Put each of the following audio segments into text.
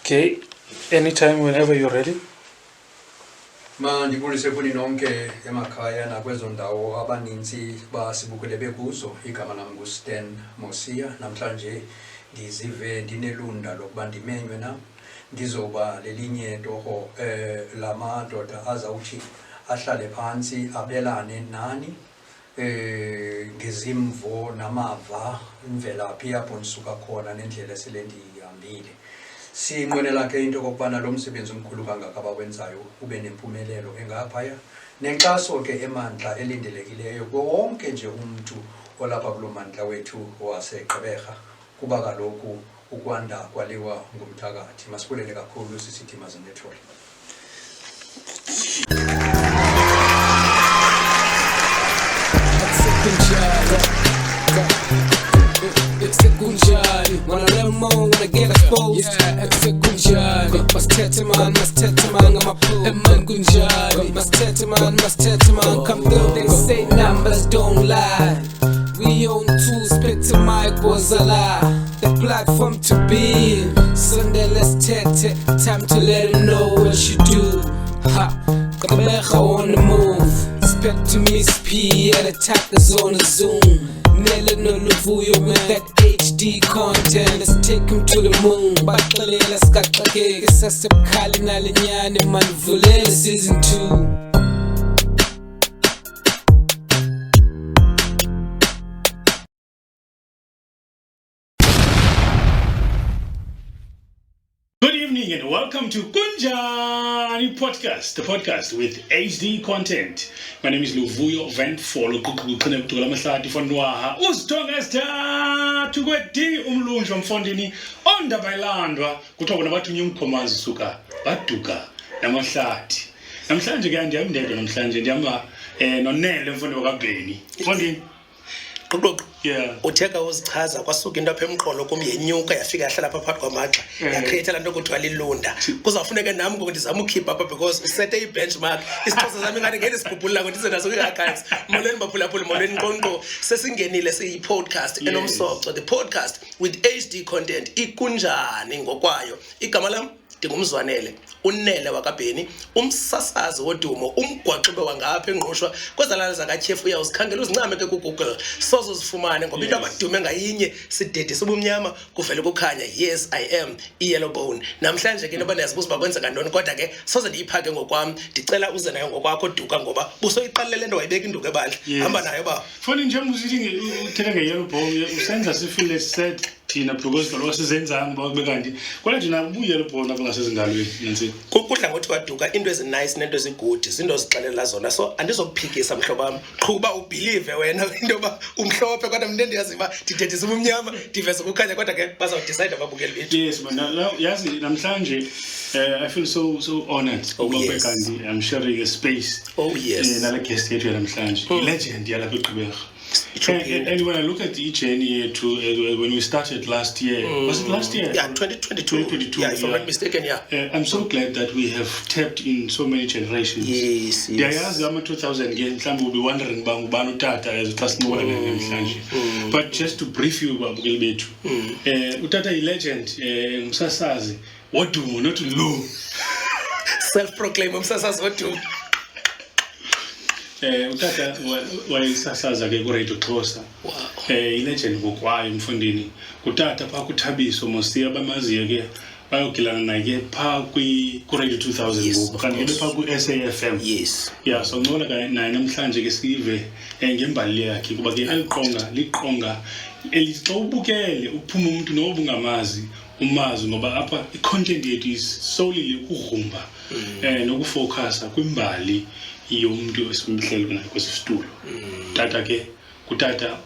Okay, anytime, whenever you're ready. Mandibulise kuni nonke emakhaya nakwezo ndawo abaninzi basibukele bekuzo. Igama lami nguStan Mosia. Namhlanje ndizive ndinelunda lokuba ndimenywe na ndizoba lelinye toho lamadoda azawuthi ahlale phansi abelane nani ngezimvo namava imvelaphi yapho ndisuka khona nendlela esele ndihambile. Sinqwenela ke into kokubana lo msebenzi omkhulu kangaka abawenzayo ube nempumelelo engaphaya nenkxaso ke emandla elindelekileyo wonke nje umuntu olapha kulo mandla wethu waseGqeberha, kuba kaloku ukwanda kwaliwa ngumthakathi. Masibulele kakhulu sisithi mazinethole. It's Kunjani, wanna learn more, wanna get exposed. Yeah, it's Kunjani. Must tete man, I'm a pull. Man Kunjani, must tete man, come through. They say numbers don't lie. We own two, spit to Mike was a lie. The platform to be in. Sunday, let's tete. Time to let him know what you do. Ha, Gqeberha on the move. Spec to Miss P at the top, the zone of Zoom. Nele no Luvuyo with that HD content. Let's take him to the moon. Baqalela sikaqake sasebukhali nalenyane Windvoel season 2. Good evening and welcome to Kunjani Podcast, the podcast with HD content. My name is Windvoel. Uqhuqhuqhene kutola amahlati fonwaha. Uzithonga esithathu kwedingi umlunju wamfondini ondaba ilandwa kuthiwa nabathunye umkhomazi suka baduka namahlati. Namhlanje ke andiyamndedwa namhlanje ndihamba nonele mfundi wakaBennie. Mfondini. Yeah. Utheka uzichaza kwasuka into apha emqolo kum yenyuka yafika yahlala apha phakathi kwamagxa yakhetha lanto kuthiwa lilunda kuzafuneka nami ngoku ndizama ukhipha apha because usete i-benchmark isixhosa sami ngani ngene sibhubhula ndize naso kwi-archives. Molweni baphulaphula, molweni Mquqo. Sesingenile siyi-podcast enomsoco, the podcast with HD content. Ikunjani ngokwayo. Igama lam ndingumzwanele, unele wakaBennie, umsasazi wodumo, umgwaqube wangapha engqushwa kwezalala zakatyhefu. Uyawuzikhangela uzincame ke kuGoogle sozo zifumane ngoba into abadume ngayinye sidedisa ubumnyama kuvele kukhanya. Yes, I am i-yellow bone. Namhlanje ke into banezibuza uba kwenzeka ntoni, kodwa ke soze ndiyiphake ngokwam. Ndicela uze nayo ngokwakho duka ngoba busoyiqalele nto wayibeka induku ebandla. Hamba nayo ba Foni njengoba usithi uthetha nge-yellow bone usenza sifile set thina because kaloku sizenzanga babe kanti kodwa thina ubuyelo bona bangasezingalweni nansi kudla ngothi waduka into ezinice nento ezigudi zinto zixelela zona. So andizokuphikisa mhlobo wami, qhuba ubelieve wena into ba umhlophe kodwa mntu endiyaziva ndithethisa ubumnyama ndiveze ukukhanya kodwa ke bazawudecide ababukeli bethu. Yes man, yazi namhlanje I feel so honored ukuba kanti I'm sharing a space nale guest yethu namhlanje legend yalapha eGqeberha. And when I look at the journey to when we started last year, was it last year? Yeah, 2022. Yeah, if I'm not mistaken, yeah. I'm so glad that we have tapped in so many generations. Yes. I'm 2000 again. Some will be wondering about Ubanu Tata as a customer. But just to brief you about Gilbetu, Utata is legend, Msasazi, what do not low? Self-proclaimed Msasazi, what do? Utata wayesasaza ke ku Radio XHOSA. Ilegend ngokwayo mfundini. Utata pha ku THABISO Mosia bamaziyo ke bayogilana naye pha ku Radio 2000 ngoku kanti ke pha ku SAFM. Yes. Yeah, so ngibona ka naye namhlanje ke sive ngembali yakhe kuba ke liqonga elixo ubukele uphuma umuntu nobungamazi umazi ngoba apha i-content yethu is solely ukuhumba nokufocusa kwimbali yomuntu esimhlelo naye kwesitulo. Tata ke kutata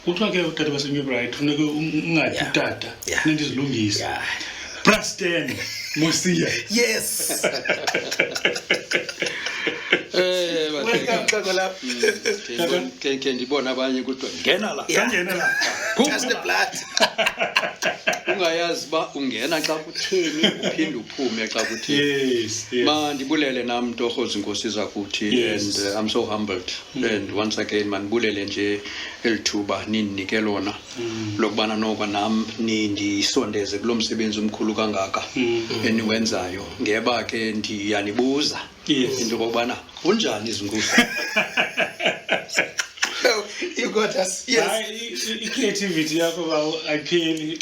kuthiwa ke utata baseMibright funeka ungathi utata nendizilungisa. Preston Mosia. Yes. Welcome Mquqo lapha. Ke ndibona abanye kuthiwa ngena la. Test the blood. Ungayazi ba ungena xa kutheni uphinde uphume xa kutheni. Yes. Mandibulele nami Torho Zinkosi zakuthi and I'm so humbled and once again mandibulele nje elithuba ninike lona lokubana noko nami nindisondeze kulomsebenzi omkhulu kangaka eniwenzayo ngeba ke ndiyanibuza into kokubana unjani izinkosi. You got us. Yes. Creativity yakho ayipheli.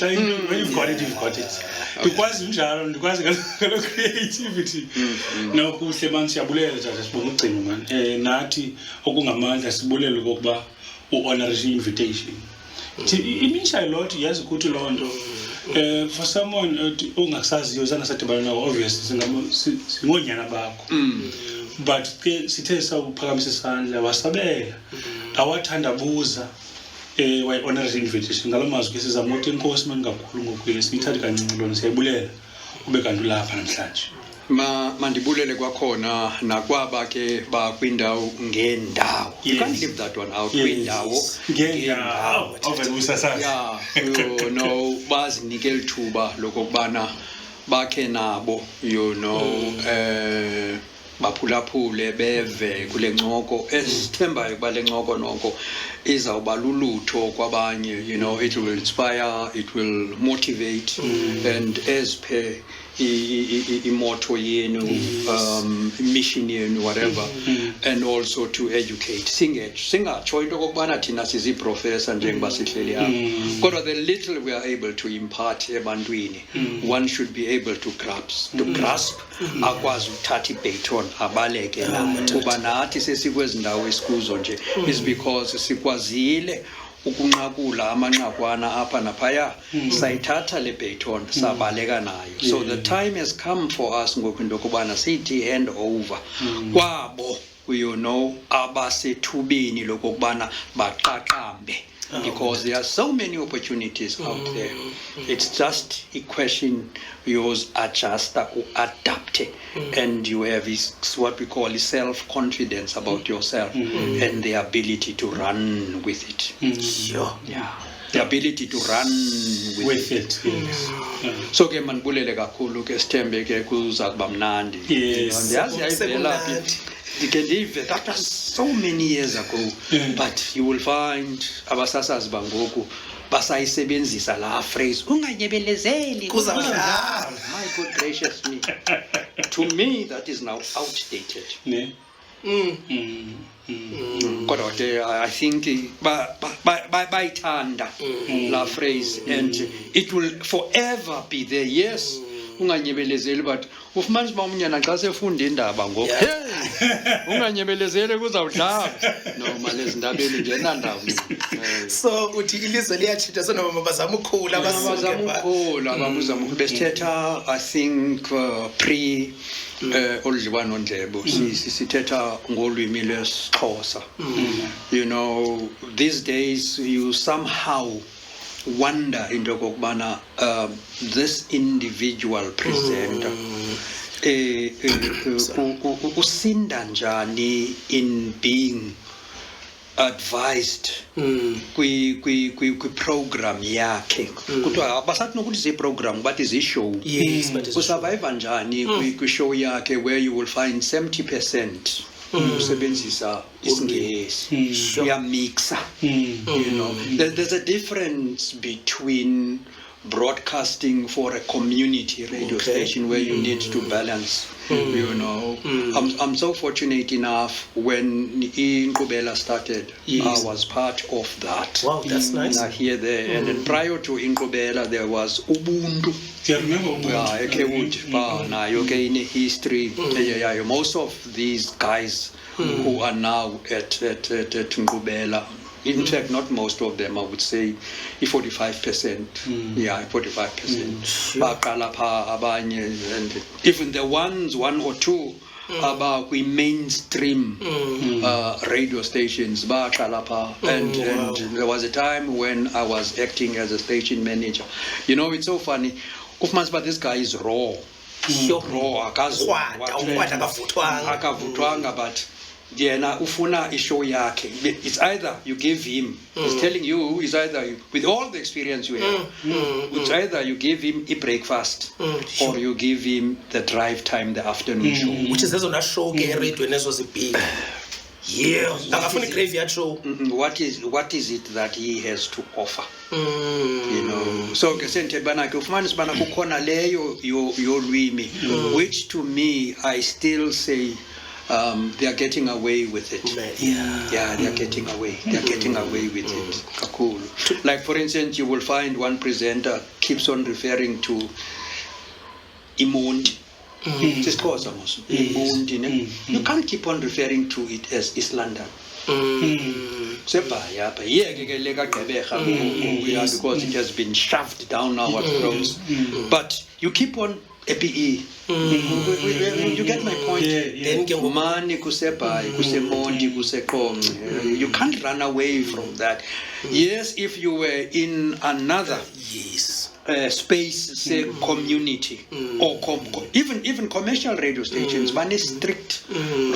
When you've got it, you've got it. Ndikwazi njalo, ndikwazi ngalo creativity. Nokuhle manje siyabulela tata sibonga ugcino man. Nathi okungamandla sibulela ukuba uhonorary invitation. Imisha a lot yazi ukuthi lonto. For someone ongasaziyo sangasadibana nawo obviously singonyana bakho. But ke sithe sawuphakamisa isandla wasabela awathandabuza why honorary invitation ngalomazwi ke sizama ukuthi inkosi mangakhulu ngokuye sithathe kancinci lona siyabulela ube kanti lapha namhlanje mandibulele kwakhona nakwaba ke ba kwindawo ngendawo. You can't leave that one out. Kwindawo ngendawo overusasa you know bazinike lithuba lokubana bakhe nabo you know baphulaphule beve kule ncoko esithembayo kuba le ncoko noko izawuba lulutho kwabanye. You know, it will inspire, it will motivate and as per motto yenu mission yenu whatever and also to educate. Singatsho into kokubana thina siziprofessor njengoba sihleli apha kodwa the little we are able to impart ebantwini one should be able to grasp akwazi uthatha ibaton abaleke la kuba nathi sesikwezi ndawo esikuzo nje is because sikwazile ukunqakula amanqakwana apha naphaya sayithatha le baton sabaleka nayo. So the time has come for us ngoku into kubana sithi hand over kwabo you know abasethubeni lokubana baqaqambe because there are so many opportunities out there. It's just a question yours adjust or adapt and you have what we call self-confidence about yourself and the ability to run with it. The ability to run with it. So ke manibulele kakhulu ke sithembe ke kuza kuba mnandi. Ndiyazi ayivela phi. That was so many years ago, but you will find abasasazi bangoku basayisebenzisa la phrase unganyebelezeli kuzawudlala. My good gracious me. To me that is now outdated. Kodwa ke I think bayithanda la phrase and it will forever be there. Yes. Unganyebelezeli but ufumanisa uba umnyana xa sefunda indaba ngoku unganyebelezeli kuzawudlala noma lezi ndabeni nje nandaba. So uthi ilizwe liyatshintsha sonoma bazama ukukhula abazama besithetha I think pre oludliwano ndlebo sithetha ngolwimi lwesiXhosa. You know these days you somehow wonder into kokubana this individual presenter usinda njani in being advised kwi program yakhe kuthiwa basathi nokuthi ze program but is a show. Usurvive njani kwi show yakhe where you will find 70% usebenzisa isingesi uyamixa. You know there's a difference between broadcasting for a community radio station where you need to balance. You know I'm so fortunate enough when Inkqubela started I was part of that. Wow, that's nice. Here there and then prior to Inkqubela there was Ubuntu. Yeah, remember nayo ke in history. Most of these guys who are now at Inkqubela, in fact not most of them, I would say 45%. 45%. Baqala pha abanye and even the one or two about we mainstream radio stations baqala pha and there was a time when I was acting as a station manager. You know, it's so funny. But this guy is raw. Akavutwanga but yena ufuna ishow yakhe. It's either you give him, he's telling you, it's either with all the experience you have, it's either you give him a breakfast or you give him the drive time, the afternoon show. Which is ezona show ke radio nezo zibig. Yeah, akafuna graveyard show. What is it that he has to offer? You know, so ke senthe bana ke ufumana sibana kukhona leyo yolwimi, which to me I still say they are getting away with it. Yeah, they are getting away. They are getting away with it. Cool. Like for instance, you will find one presenter keeps on referring to Imondi. Just cause almost. You can't keep on referring to it as East London. Because it has been shoved down our throats. But you keep on APE. You get my point. You can't run away from that. Yes, if you were in another space, say community, or even commercial radio stations, one is strict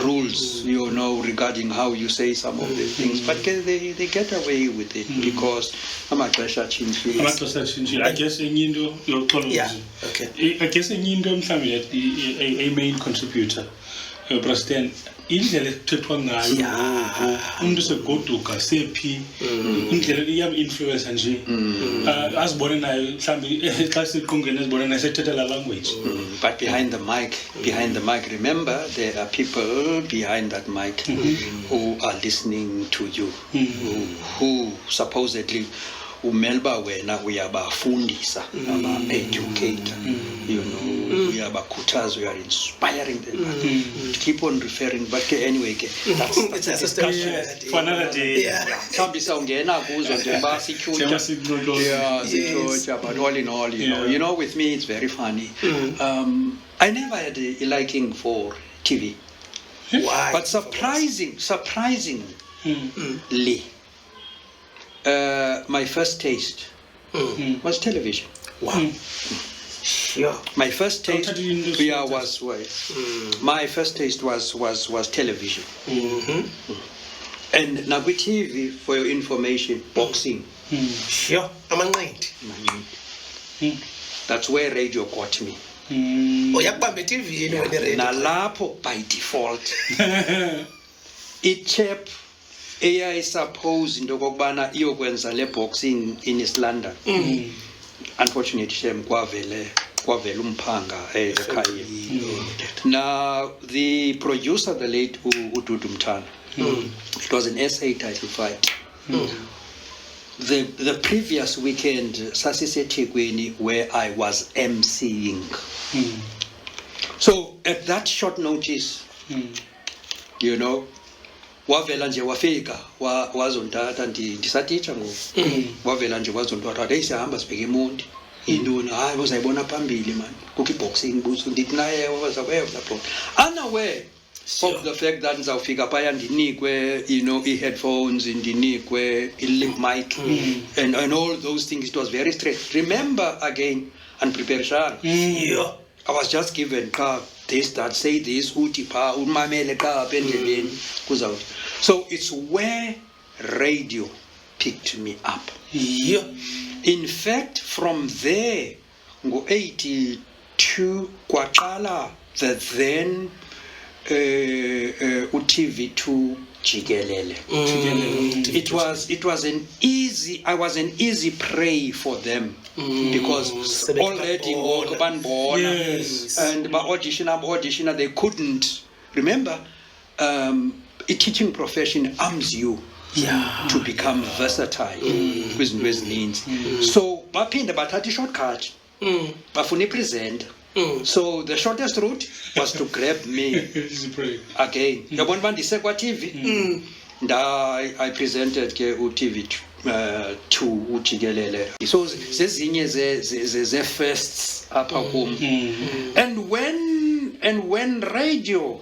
rules, you know, regarding how you say some of the things, but they get away with it because I guess I guess a main contributor, President. Indlela ekuthethwa ngayo umuntu segoduka sephi indlela iyam-influence nje azibone nayo mhlawumbe xa siqongeni azibone nayo sethetha la language. But behind the mic, remember there are people behind that mic who are listening to you, who supposedly umelba wena uyabafundisa, educator, you know, uyabakhuthaza, you are inspiring them. Keep on referring, but anyway, that's a discussion for another day. Thabisa ungena kuzo njengoba sithuja, but all in all, you know, with me it's very funny. I never had a liking for TV. Why? But surprisingly, my first taste was television. Wow. Sure. My first taste my first taste was television. And now with TV, for your information, boxing. Sure. That's where radio got me. Uyakubamba TV nalapho by default. Ichep I suppose into kokubana iyokwenza le boxing in East London. Unfortunately, shem kwavela umphanga ekhaya. Now the producer, the late Ududu Mthana, it was an SA title fight. The previous weekend, sasiseThekwini, where I was emceeing. So at that short notice, you know, wavela nje wafika wazondata ndisaticha ngoku wavela nje wazondata hey sihamba sibheke eMonti induna hayi uzayibona phambili man kukho boxing buso ndithi naye wazawela lapho unaware of the fact that ngizawufika phaya ndinikwe headphones ndinikwe lip mic and all those things. It was very straight. Remember again unprepared. I was just given this, that, say this, utipa, umamele ka pendeleni kuzawuthi. So it's where radio picked me up. In fact, from there, ngo-82 kwaqala the then uTV2 jikelele. It was an easy. I was an easy prey for them because already and by auditioner they couldn't. Remember, a teaching profession arms you to become versatile with means. So baphinda bathatha shortcut bafuna present. So the shortest route was to grab me again. Yabona bandise kwa TV. I presented ke uTV2 ujikelele. So zezinye ze firsts apha kum. And when radio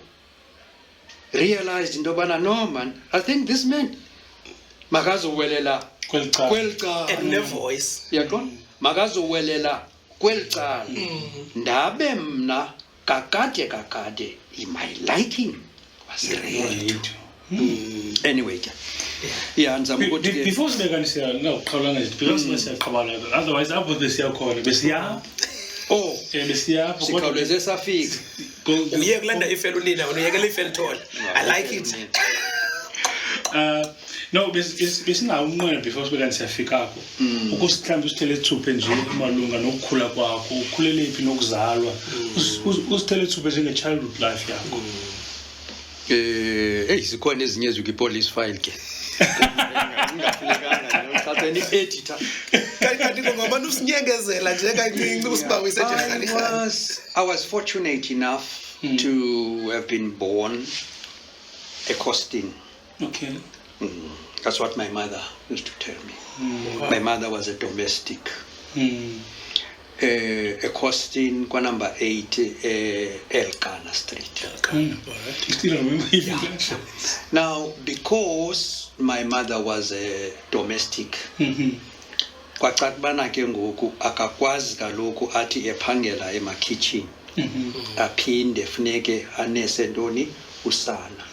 realized into bana no man, I think this man makazowelela kwelca and no voice. Yaqona makazowelela kwelca ndabe mna kakade in my liking Anyway ke yeah ndizama ukuthi ke before sibekanisa ngaqhawulanga nje because siyaqhabana otherwise apho besiyakhona besiya besiya sikhawuleze safika uye kulanda ifelo nina uyekela ifelo thola I like it no besinawo umnqweno before sibekanisa siyafika apho ukusihlambe usithele ethuphe nje malunga nokukhula kwakho ukhulele phi nokuzalwa usithele ethuphe njenge childhood life yakho sikhona ezinye ezikwi police file ke ngingafilekanga ngiyothatha ni editor kanti ngoba usinyengezela nje kancinci usibawise nje I was fortunate enough to have been born a Costin. Okay. That's what my mother used to tell me. My mother was a domestic. A Costin kwa number 8 Elkana Street. You still remember it? Now, because my mother was a domestic, kwacakubana ke ngoku akakwazi kaloku athi ephangela ema-kitchen aphinde funeke anese ntoni usana.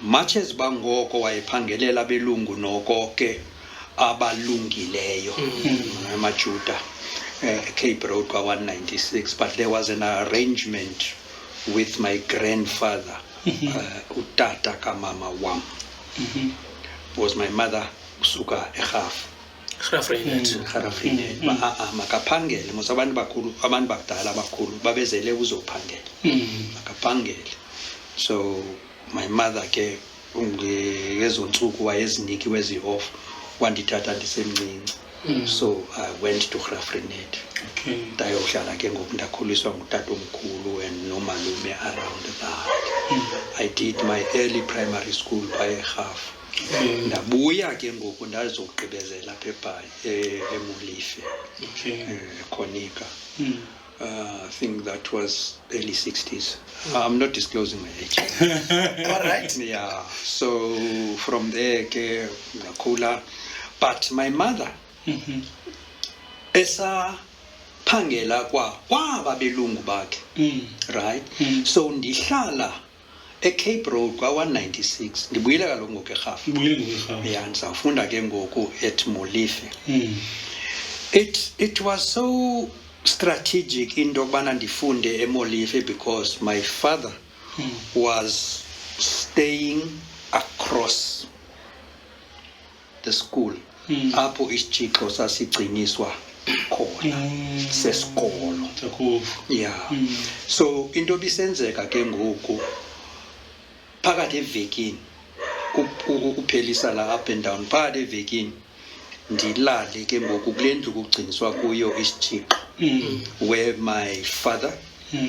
Much as bangoko wayephangelela abelungu noko ke abalungileyo amajuda Cape Road kwa 196, but there was an arrangement with my grandfather utata kamama wam was my mother usuka eGhaf Garafrinet makaphangele mos abantu bakudala abakhulu babezele uzophangela makaphangele. So my mother ke ngezo ntsuku wayezinikiwe ezi-off wandithatha ndisemncinci. So I went to Garafrinet. Ndayohlala ke ngoku ndakhuliswa ngutatomkhulu and nomalume around that. I did my early primary school by eGhaf. Ndabuya ke ngoku ndazogqibezela apha eMolife Konika. I think that was early 60s. I'm not disclosing my age. All right. Yeah. So from there ke ngakhula, but my mother esa phangela kwaba belungu bakhe. Right. So ndihlala eCape Road kwa 196 ndibuyile kaloku ngoku eGhaf. Yeah, ndizafunda ke ngoku at Molife. It was so strategic into yokubana ndifunde eMolife because my father was staying across the school apho isitshixo sasigciniswa khona sesikolo. Yeah. So into bisenzeka ke ngoku phakathi evekini uphelisa la up and down phakathi evekini ndilale ke ngoku kule ndlu kugciniswa kuyo isitshixo where my father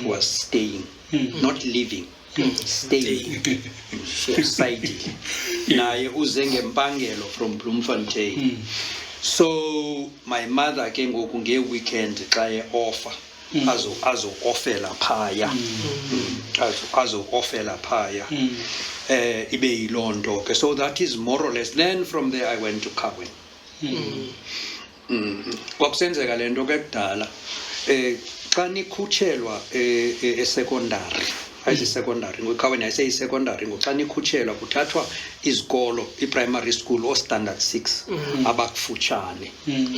was staying, not living, staying siding. Naye uze ngempangelo from Bloemfontein. So my mother ke ngoku nge-weekend xa e-offer azo-ofela phaya azo-ofela phaya ibe yiloo nto ke. So that is more or less. Then from there I went to Cowan. Kwakusenzeka le nto ke kudala xa nikhutshelwa esecondary ayisecondary ngokuCowan ayiseyisecondary ngoxa nikhutshelwa kuthathwa izikolo i-primary school o standard 6 abakufutshane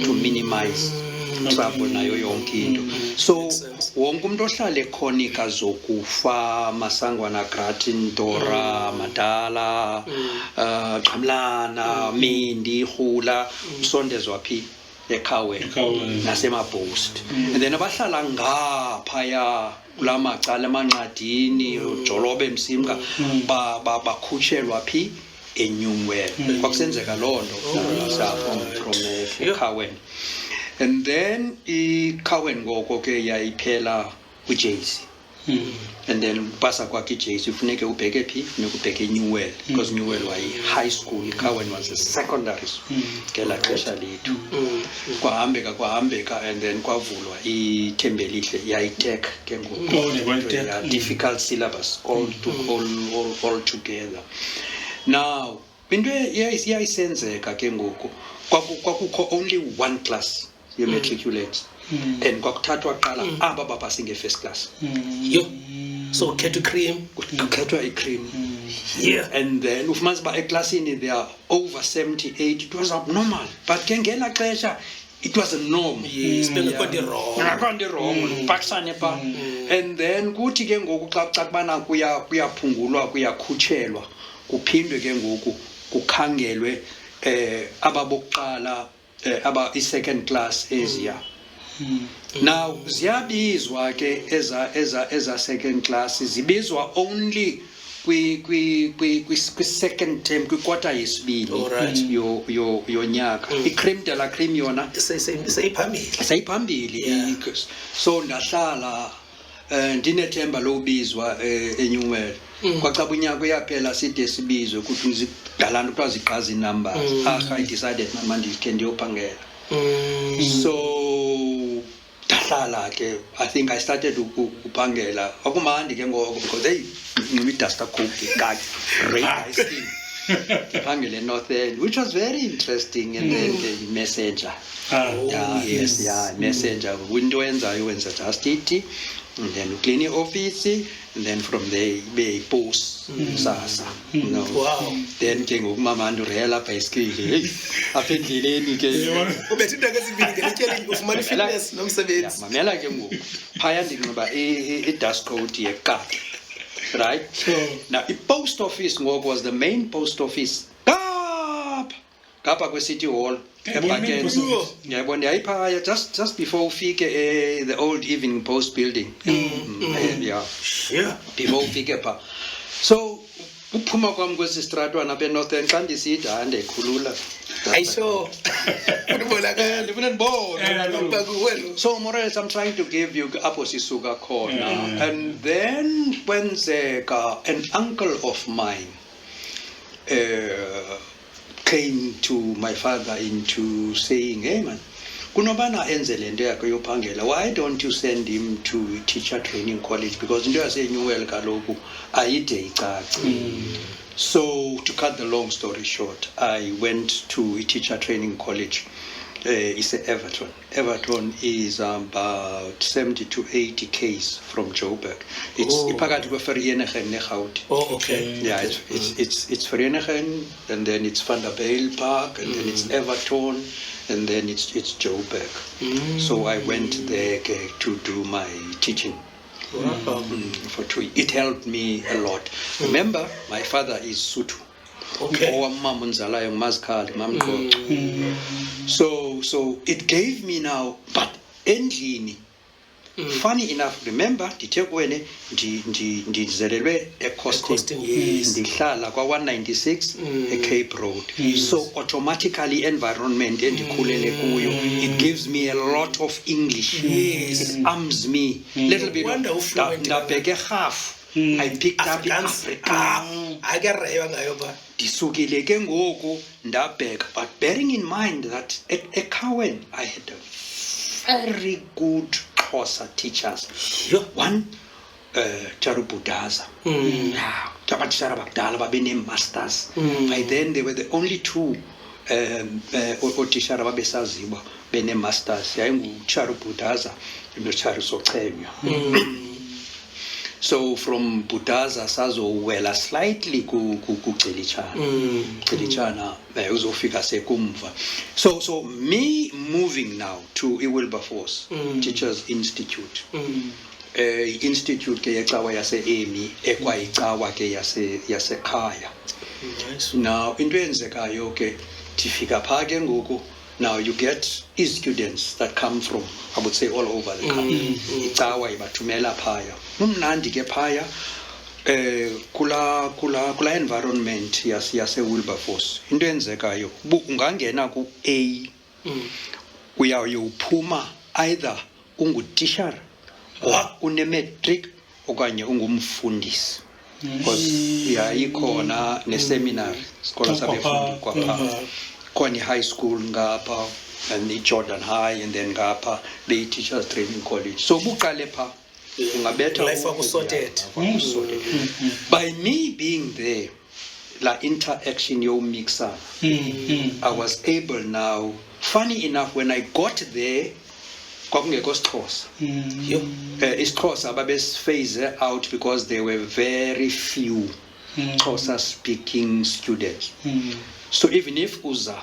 to minimize trouble nayo yonke into. So wonke umuntu ohlala eKhonika zokufa Masangwana Gratin Dora Madala Qhamlana Mindi Hula usondezwa phi eKhawen nasemaBoost. And then abahlala ngaphaya kula macala emanqadini uJolobe Msimka bakhutshelwa phi eNewwell. Kwakusenzeka loo nto from Cowan. And then iCowan ngoko ke yayiphela uJayce. And then pasa kwakhe iJayce ufuneke ubheke phi funeka ubheke eNewwell because Newwell wayi high school, iCowan was a secondary school ngela xesha lethu. Kwahambeka and then kwavulwa iThembelihle yayitek ke ngoku difficult syllabus all together. Now into yayisenzeka ke ngoku kwakukho only one class ye-matriculates and kwakuthathwa qala aba bapase nge-first class. Yo. So khetho cream. Kukhethwa i-cream. Yeah. And then ufumanisa uba eklasini they are over 78. It was abnormal, but ke ngela xesha it was a norm. Yes, bengekho nto wrong. Akho nto wrong, pakisane pa. And then kuthi ke ngoku xa kubana kuyaphungulwa kuyakhutshelwa kuphindwe ke ngoku kukhangelwe ababokuqala aba i-second class eziya. Now ziyabizwa ke eza second class zibizwa only kwi-second term kwi-quarter yesibili yonyaka. I-cream de la cream yona seyiphambili. So ndahlala ndinethemba lobizwa eNewell. Kwacaba unyaka uyaphela side sibizwe ukuthi zidalana kuthiwa ziqazi numbers. I decided mama ndikhe ndiyophangela. So ndahlala ke I think I started uphangela akumandi ke ngoko because hey ngimidasta coke kaki great ice cream phangele North End, which was very interesting. And then the messenger messenger window enzayo wenza just it, and then you clean your office, and then from there be post sasa. Wow. Then ke ngokumama ndurela bicycle hey apha endleleni ke ubethe into ezibini ngetyeli ufumana fitness nomsebenzi. Mamela ke ngoku phaya ndinxiba i-dust coat yekati. Right? Now, the post office was the main post office. Kapa City Hall. Just before the old Evening Post building. Before pa. So, uphuma kwam kwesistrato nabe North End xa ndisida andekhulula. Ayisho. So more or less I'm trying to give you apho sisuka khona. And then when an uncle of mine came to my father into saying, hey man, kunobana enze lento yakho yophangela, why don't you send him to teacher training college, because into yaseNewell kaloku ayide icace. So to cut the long story short, I went to a teacher training college. It's Everton. Everton is about 70 to 80 k's from Joburg. It's Ipagati Vereeniging Negout. Oh, okay. Yeah, it's Vereeniging, and then it's Van der Bijl Park, and then it's Everton, and then it's Joburg. So I went there to do my teaching. For 2 years. It helped me a lot. Remember, my father is Sotho. Okay. So it gave me now, but endlini. Funny enough, remember, ndithe ndizelelwe eCostin ndihlala kwa 196 eCape Road. So automatically environment endikhulele kuyo, it gives me a lot of English. It arms me little bit. Ndabheke half. I picked up ndisukile ke ngoku ndabheka, but bearing in mind that at eCowan I had a very good XHOSA teachers. One Charubudaza. Tabatishara bakdala babene masters. By then they were the only two otishara babesaziwa bene masters. Yayingu Charubudaza noCharusochenywa. So from Budaza sazowela slightly ku Celichana uzofika sekumva. So me moving now to Wilberforce Teachers Institute. Institute ke yecawa yase Emi ekwa icawa ke yase Khaya. Now into enzekayo ke tifika phake ngoku. Now you get students that come from, I would say, all over the country. Icawa ibathumela phaya. Mnandi ke phaya kula environment yase Wilberforce. Into enzekayo ungangena ku A uyayophuma either ungutishara une matric okanye ungumfundisi. Because ikhona ne seminary skola sabefundi kwapha. Kwani High School ngapha, and the Jordan High, and then ngapha the Teachers Training College. So buqale pha ungabetha life wakusorted. By me being there, la interaction yo mixer, I was able now. Funny enough, when I got there, kwakungekho siXhosa. isiXhosa babesiphase out because there were very few Xhosa speaking students. So even if uza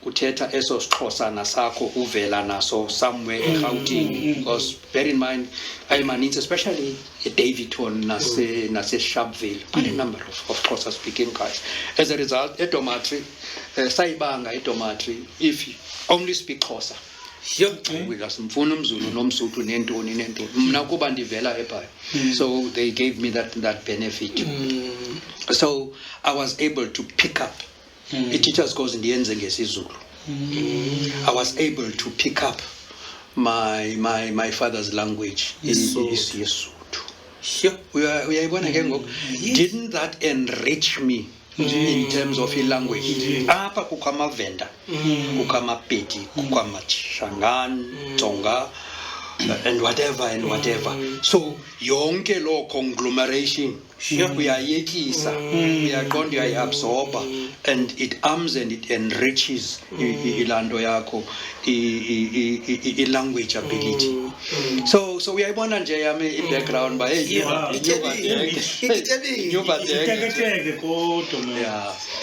uthetha eso siXhosa nasakho uvela naso somewhere in Gauteng, because bear in mind ayemaninzi especially eDavidton nase Sharpeville, quite a number of Xhosa speaking guys. As a result, eDomatri sayibanga eDomatri if you only speak Xhosa. Simfuna umZulu nomSuthu nentoni mina kuba ndivela eBhayi. So they gave me that benefit. So I was able to pick up i-teachers course ndiyenze ngesiZulu. I was able to pick up my father's language isiSuthu. Uyayibona ke ngoku, didn't that enrich me in terms of language? Apha kukho amavenda, kukho amapedi, kukho amashangani, Tsonga, and whatever. So yonke lo conglomeration uyayekisa, uyaqonda uyayabsorba, and it arms and it enriches ilando yakho language ability. So uyayibona nje yami i-background ba hey yeah.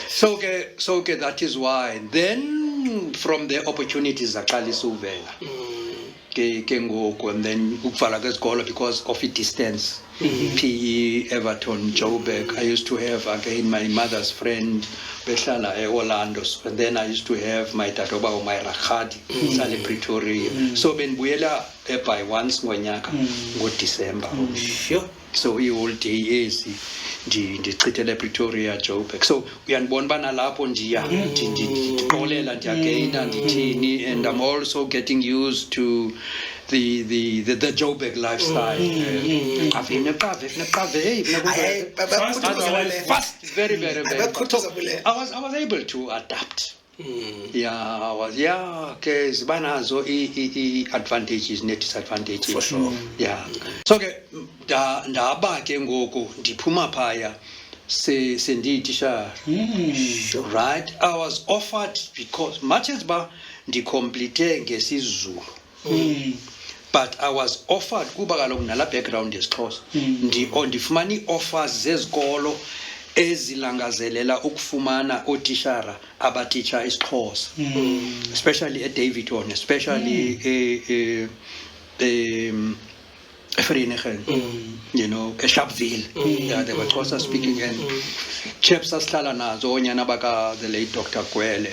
So that is why then from the opportunities aqalisa uvela ke ngoku, and then ukuvala kwesikolo because of the distance. PE, Everton, Joburg. I used to have again my mother's friend behlala eOrlando, and then I used to have my tatoba or my rakhadi sale Pretoria. So benibuyela eBhayi once ngonyaka ngoDecember. So i-whole day is ndichithele Pretoria, Joburg. So uyandibona bana lapho ndiqolela ndiyagenda ndithini, and I'm also getting used to the Joburg lifestyle. Fast, very. I was able to adapt. Okay, zibanazo advantages ne disadvantages. For sure. Yeah. So ndaba ke ngoku ndiphuma phaya sendiyitisha. Right? I was offered because much as ba ndicomplete ngesiZulu. But I was offered kuba kaloku nala background yesiXhosa ndifumana ii-offers zezikolo ezilangazelela ukufumana ootishara abatitsha isiXhosa, especially eDavidton, especially eVereeniging, eSharpeville. Yeah, they were Xhosa speaking, and chaps asihlala nazo onyana baka the late Dr. Gwele,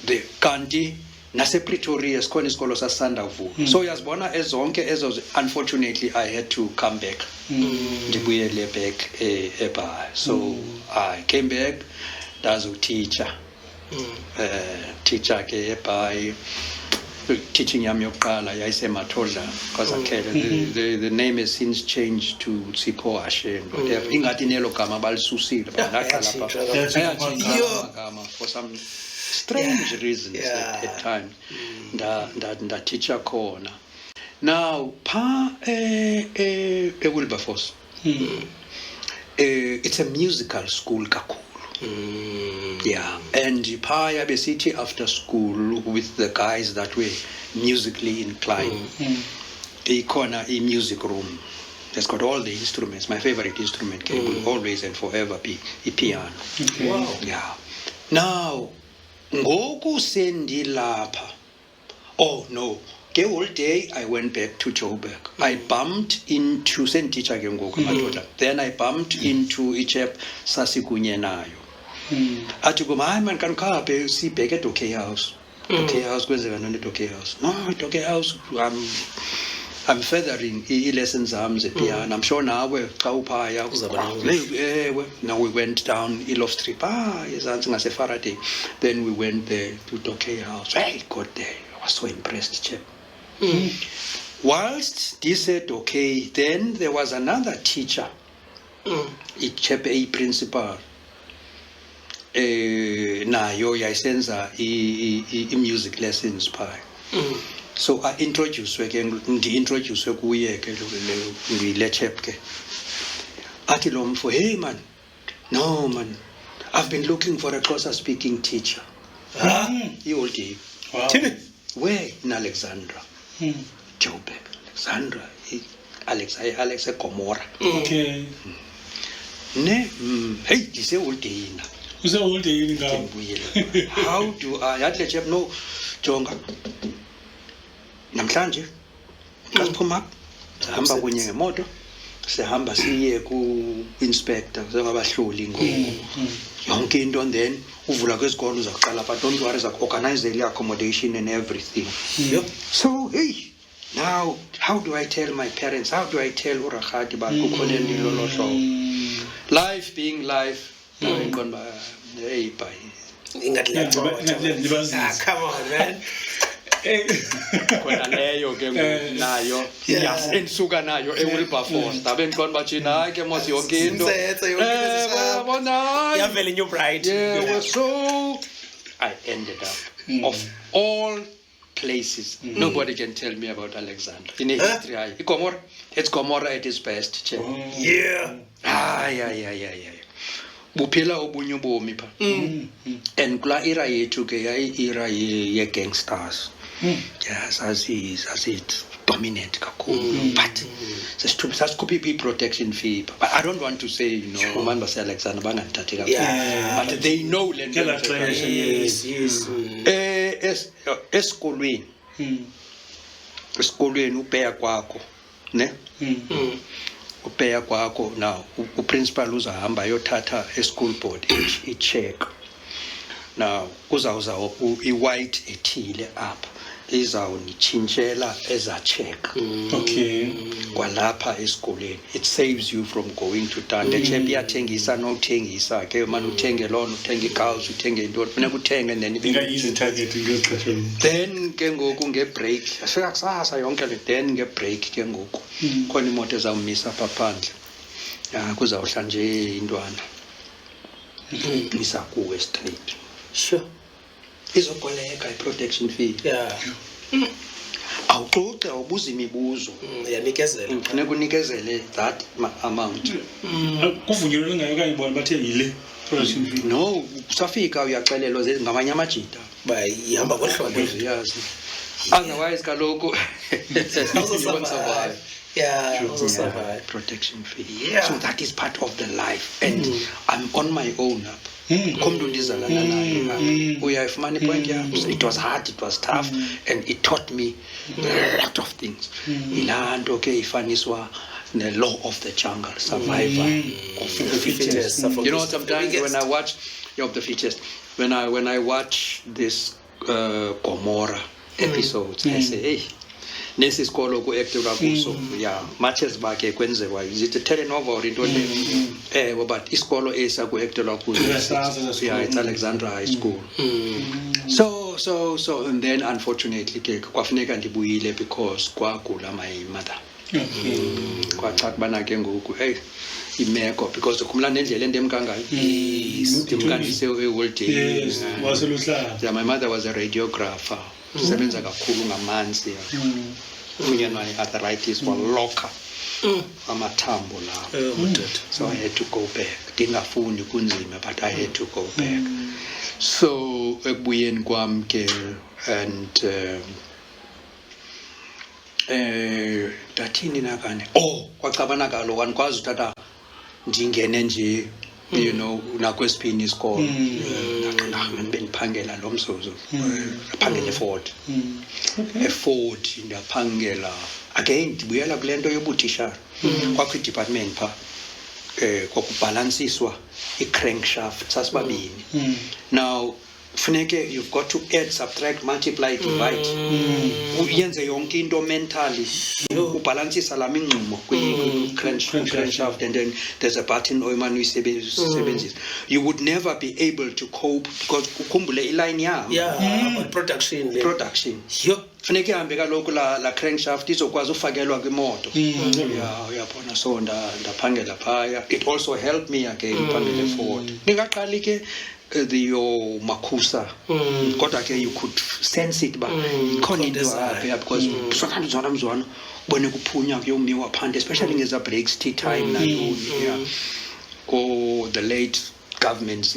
the kanti nase Pretoria sikhona isikolo sasanda kuvula. So uyazibona ezonke ezo, unfortunately I had to come back. Ndibuyele back eBhayi. So I came back ndazoteacher. Teacher ke eBhayi. Teaching yami yokuqala yayiseMathodla because the name has since changed to Sipho Ashe and whatever. Ingathi nelo gama balisusile ngaqala for some strange reasons at times. Nda teacher khona. Now pa Wilberforce. It's a musical school kakhulu. Yeah, and Paya Besiti after school with the guys that were musically inclined. The corner a music room. That's got all the instruments. My favorite instrument will always and forever be a piano. Okay. Wow. Yeah. Now, ngoku sendi lapha. Oh no. The whole day I went back to Joburg. I bumped into teacher Then I bumped into a chap Sasikunye nayo. Athi kuma hayi man kan khaphe sibheke eDoke House. Doke House kwenzeka nani eDoke House? No, eDoke House I'm feathering lessons zami zepiano. I'm sure nawe xa uphaya uzaba. Now we went down Elof Street. Ezantsi ngase Faraday. Then we went there to Doke House. Hey, got there. I was so impressed, chap. Whilst this said okay, then there was another teacher. Chap a principal. Nayo yayisenza i-music lessons phaa. So I introduced kuye ke le chap ke. Athi lo mfo, hey man, no man, I've been looking for a Xhosa speaking teacher. The whole day. Wow. where in Alexandra? Joburg. Alexandra. Alex Gomora. Okay. Ne, hey, you say all day now. You say all day now. How do I had let you know, Jonga? Namhlanje. Kaphuma. Sihamba kunye ngemoto. Sihamba siye ku inspector sengabahloli ngoku. Yonke into then uvula kwesikolo uzaqala but don't worry organize the accommodation and everything. Yep. So hey, now how do I tell my parents? How do I tell Urahati about kukhoneni lolo hlobo? Life being life. Hey, bye. Come on, man. Kwena leyo ke nayo yasensuka nayo eWilberforce ndabe ngiqonda bajina ke mos yonke into bona yavela in your bride. Yeah, so I ended up of all places nobody can tell me about Alexandra in history. It's Gomora at its best. Yeah. Yeah. Buphela obunye ubomi pha. And kula era yethu ke yayi era ye gangsters. Yes, as it dominant kakhulu. But sasikhuphi protection fee. But I don't want to say, man base Alexander banganthathi kakhulu. But they know land. Yes. Esikolweni. Esikolweni upeya kwakho, ne? Upeya kwakho now uprincipal uzahamba yothatha eschool board icheck. Now uzawuza iwhite ethile apha izawunitshintshela eza check. Okay. Kwalapha esikoleni it saves you from going to town. The check iyathengisa nokuthengisa ke man uthenge lona uthenge icows uthenge into funeka uthenge and then easy target ngexesha. Then ke ngoku ngebreak kusasa yonke le then ngebreak ke ngoku khona imoto ezawumisa apha phandle kuzawuhla nje intwana misa kuwe straight. Sure. Izokoleka protection fee. Yeah. Awuxoxe awubuza imibuzo. Yanikezela. Kufanele unikezele that amount. Kuvunyelwe ngayo kanye bona bathe yile protection fee. No, usafika uyaxelelwa ngamanye amajita. Bayihamba ngohlobo. Yazi. Otherwise kaloku survive. Yeah, also survive. Protection fee. Yeah. So that is part of the life and I'm on my own up. Come to this we have money point. It was hard, it was tough, and it taught me a lot of things. Iland okay, ifaniswa the law of the jungle, survivor of the fittest. Sometimes when I watch of the fittest, when I watch this Gomora episodes, I say, hey. Nesi skolo ku active kuso matches bakhe kwenzewa is it a telenova or into but iskolo esa ku active kuso it's Alexandra High School. So and then unfortunately ke kwafuneka ndibuyile because kwagula my mother. Kwachathi bana ke ngoku imeko because kumla nendlela endemkangayo ndimkandise eWorld Day. Yeah, my mother was a radiographer. Sebenza kakhulu ngamanzi. Unyana arthritis waloka amathambo la. So I had to go back. Dingafuni kunzima but I had to go back. So ekubuyeni kwami ke and dathini nakane kwacabana kalo kwanikwazi uthatha ndingene nje nakwesiphini isikolo bendiphangela lo mzuzu phangela eFord eFord ndaphangela again ndibuyela kule nto yobutishara kwakho department pha kwakubalansiswa i-crankshaft sasibabini. Now funeke you've got to add, subtract, multiply, divide. Uyenze yonke into mentally ubalansisa la mingxumo crankshaft and then there's a button oyimani uyisebenzisa. You would never be able to cope because ukhumbule iline yami production funeke ihambe kaloku la crankshaft izokwazi ufakelwa kwimoto. Uyabona so ndaphangela phaya. It also helped me again phangela eFord. Ngingaqali ke your Makusa, kodwa you could sense it ba khona into apha because Mzwanele bone kuphunya kuyomiwa phandle especially ngeza breaks tea time nantoni or the late governments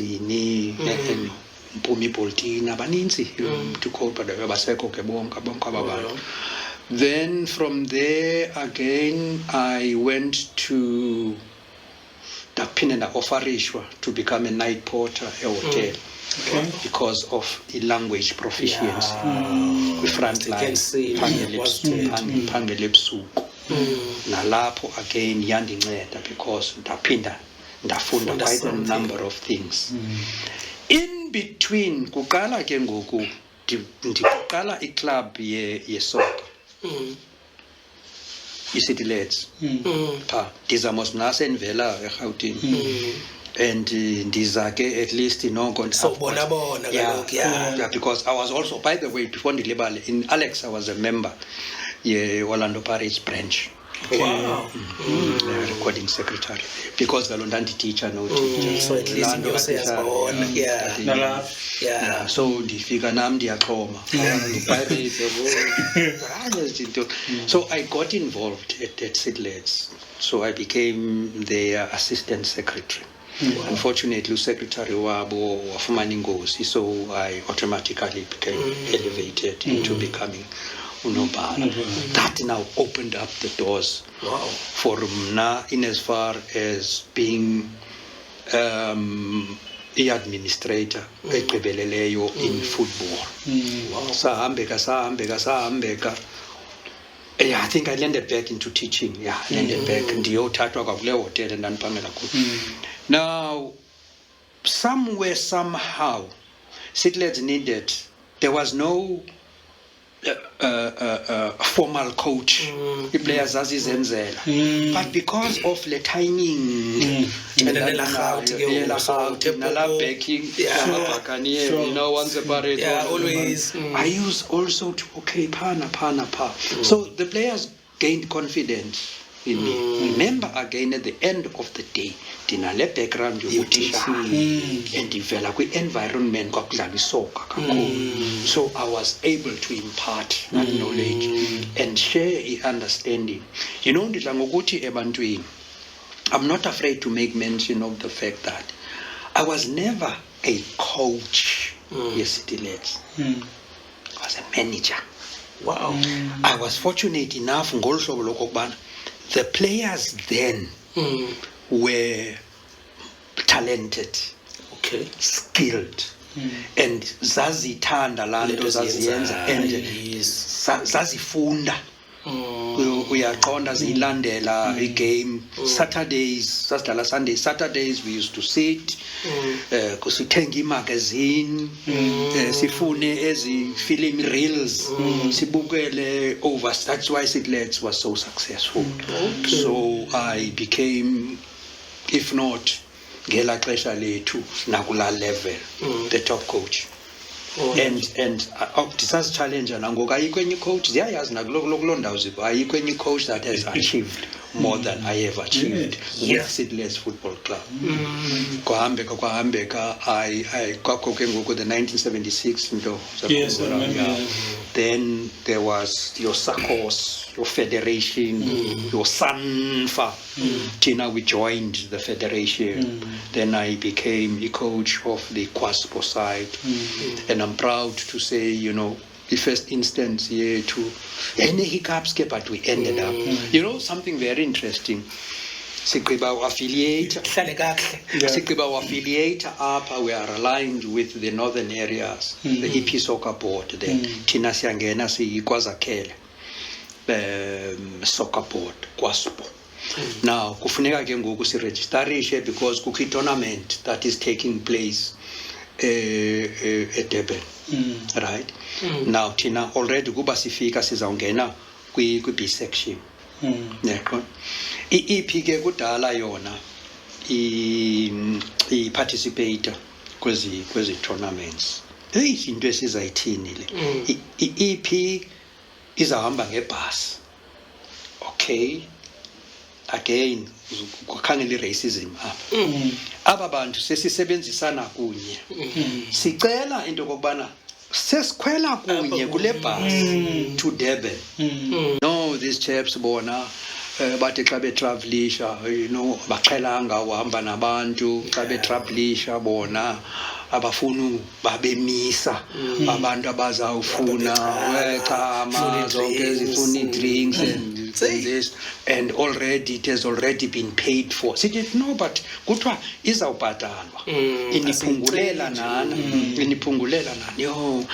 Mpumi Boltina abaninzi to quote but abasekho ke bonke abantu. Then from there again I went to ndaphinda ndaofferishwa to become a night porter at a hotel. Because of the language proficiency kwi-front line phangele ebusuku nalapho again yandinceda because ndafunda quite a number of things. In between kuqala ke ngoku ndiqala iclub ye-soccer i-City Lads ndiza mos mnasendivela eRhawutini and ndiza ke at least noko so bona yeah, because I was also, by the way, before ndilibale, in Alex I was a member Orlando Pirates branch. Wow. Recording secretary because the London teacher no so at least you say yeah so ndifika nam ndiyaxhoma so I got involved at Sidlets, so I became their assistant secretary. Unfortunately, secretary wabo wafumana ingozi, so I automatically became elevated into becoming unobhala. That now opened up the doors for mna in as far as being administrator egqibeleleyo in football. Sahambeka. Yeah, I think I landed back into teaching. Yeah, landed back. Ndiyothathwa kwakule hotel endandiphangela kuyo. Now, somewhere, somehow, Sidlets needed, there was no formal coach. The players azizenzela. But because of the timing, backing, you know, once a parade, always. I used also to, okay, pa. So the players gained confidence in me. Remember again at the end of the day, dinale background and develop environment so I was able to impart that knowledge and share a understanding. You know, I'm not afraid to make mention of the fact that I was never a coach. Yes, it is. I was a manager. Wow. I was fortunate enough the players then were talented, skilled, and zazithanda lanto zaziyenza and zazifunda. Uyaqonda zilandela igame. Saturdays we used to sit kusithenga imagazine sifune ezi film reels sibukele over. That's why Sidlets was so successful. So I became, if not ngela xesha lethu nakula level, the top coach. And this has challenge nangoku ayikho enye coach ziyayazi nakuloo ndawo zikho ayikho enye coach that has achieved more than I have achieved with Sidlets Football Club. Kwahambeka I kwakho ke ngoku the 1976 nto. Then there was your SACOS, your federation, your SANFA. Tina, we joined the federation. Then I became a coach of the Quaspo side. And I'm proud to say, you know, the first instance here to any hiccups, but we ended up. You know, something very interesting. Sigqiba affiliate up, we are aligned with the northern areas, the EP soccer board. Then Tina Siangena Kwazakhele soccer board, Quaspo. Now, kufuneka ke ngoku siregisterishe because kukho tournament that is taking place at Durban, right? Now, Tina already kuba sifika sizawungena kwi B section. EP ke kudala yona I participate kwezi tournaments. Into esizayithini le. EP izahamba ngebus. Okay. Again, kukhangela racism apha. Aba bantu sesisebenzisana kunye. Sicela into kokubana sesikhwela kunye kule bus to Durban. No, these chaps bona bathi xa betravelisha baqhelanga uhamba nabantu xa betravelisha bona abafuna babemisa abantu abazawufuna wechama zonke zifuna drinks and this and already it has already been paid for. Sithi no but kuthiwa izawubhatalwa iniphungulela nana yo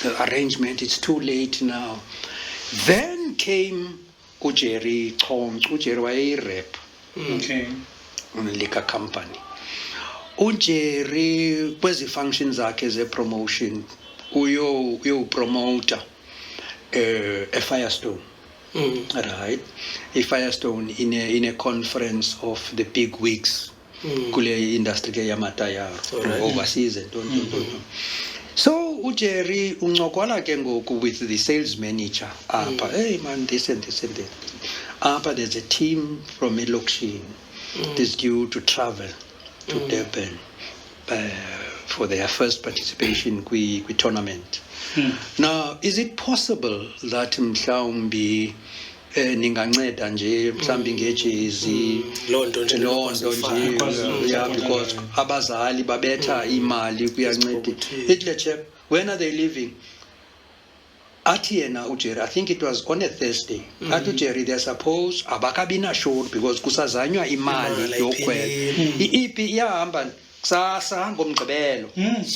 the arrangement it's too late now. Then came uJerry Chonch. UJerry waye-rep liquor company. uJerry kwezi functions zakhe ze-promotion uyopromoter a Firestone. Right, a Firestone in a conference of the big wigs kule industry ke yamatayara overseas and so uJerry uncokola ke ngoku with the sales manager apha hey man this and this and that apha there's a team from Elokishini that's due to travel to Durban for their first participation kwi tournament. Now is it possible that mhlawumbi ninganceda nje mhlawumbi ngejezi lonto nje yeah because abazali babetha imali kuyanceda itle chap when are they leaving athi yena uJerry I think it was on a Thursday athi uJerry they're supposed abakabina sure because kusazanywa imali yokhwela iEP iyahamba kusasa ngomgqibelo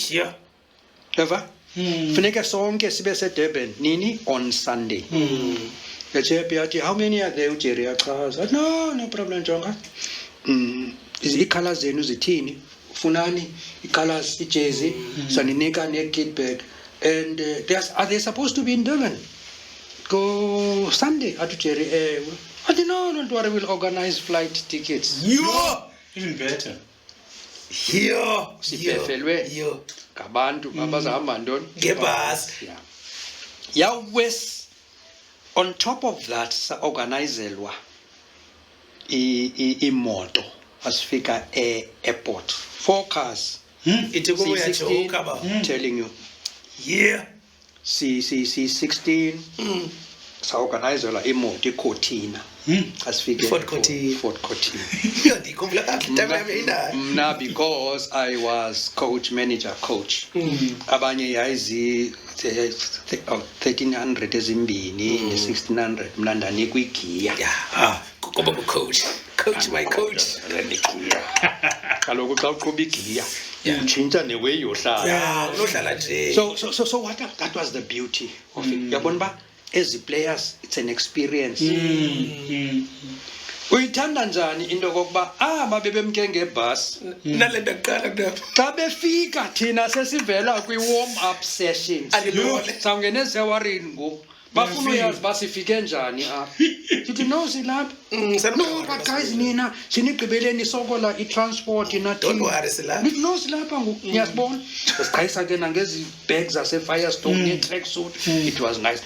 yeah eva funeka sonke sibe seDurban nini on Sunday. The chap yathi how many are there uJerry achaza no problem jonga icolors zenu zithini funani icolors ijezi saninika ne-kit bag and are they supposed to be in Durban go Sunday athi uJerry athi no don't worry we'll organize flight tickets. Even better. Sipefelwe ngabantu abazahamba ntoni ngebhasi yawes. On top of that organizelwa imoto asifika airport 4 cars ithi kubuya nje telling you C16 saorganizelwa imoto iCortina asifike Fort Cortina ndikhumbula kahle mna because I was coach abanye yayizi 1300 ezimbini ne1600 mna ndanikwa igiya kuba coach my coach kaloku xa uqhuba igiya utshintsha neweyi yohlala unohlala nje so what that was the beauty of it yabona ba as the players it's an experience. Uyithanda njani into kokuba babebemke ngebhasi nalento kuqala kunapha xa befika thina sesivela kwi-warm up sessions sawungena ezewarini ngoku bafuna uyazi basifike njani apha sithi no silapha no but guys nina sinigqibeleni sokola i-transport don't worry silapha no silapha ngoku niyasibona siqhayisa ke nangezi bags zase-Firestone ne-tracksuit it was nice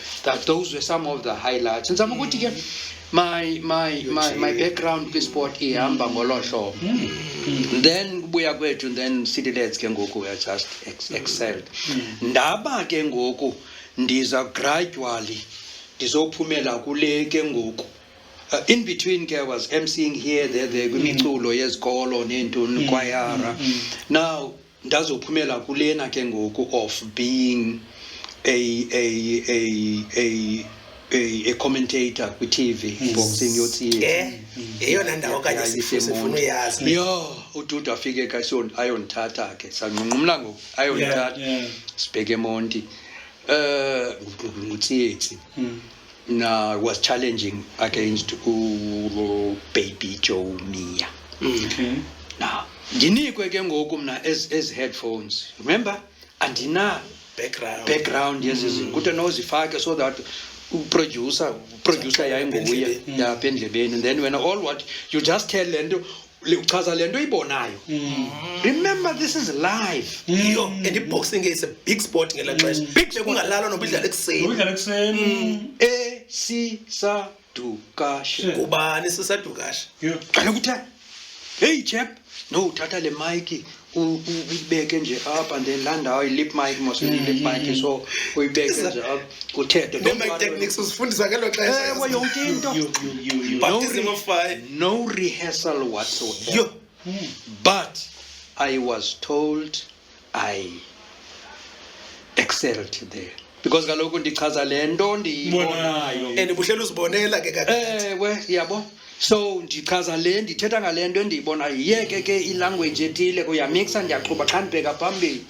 those were some of the highlights ndizama ukuthi ke my background kwi-sport ihamba ngolo hlobo then kubuya kwethu then city lads ke ngoku we are just excelled ndaba ke ngoku ndiza gradually ndizophumela kule ke ngoku in between ke was emceeing here there kwimiculo yezikolo nentoni kwayara now ndazophumela kulena ke ngoku of being a commentator ku TV boxing yothi eyona ndawo kanye sifuna uyazi ududu afike kasho ayondithatha ke sanqunqumla ngoku ayondithatha sibheke eMonti nguThethi na was challenging against Baby Joe Mia. Now nginikwe ke ngoku mna as headphones remember andina background yezizinto kuthi nozifake so that producer yayinguye yapha endlebeni and then when all what you just tell lento uchaza lento ibonayo remember this is live and boxing is a big sport ngela xesha big kungalalwa noba idlala ekuseni sisadukashe kubani sisadukashe kaloku hey chap, no, thatha le mic uyibeke nje up and then landa lip mic mos lip mic so uyibeke nje up uthethe the mic techniques usifundiswa ngelo xesha yonke into baptism of fire, no rehearsal whatsoever. But I was told I excelled there because kaloku ndichaza le nto ndiyibonayo and buhlela uzibonela ke ewe yabo. So ndichaza le ndithetha ngale nto endiyibonayo yeke ke ilanguage ethile kuyamixa ndiyaqhuba xa ndibheka phambili.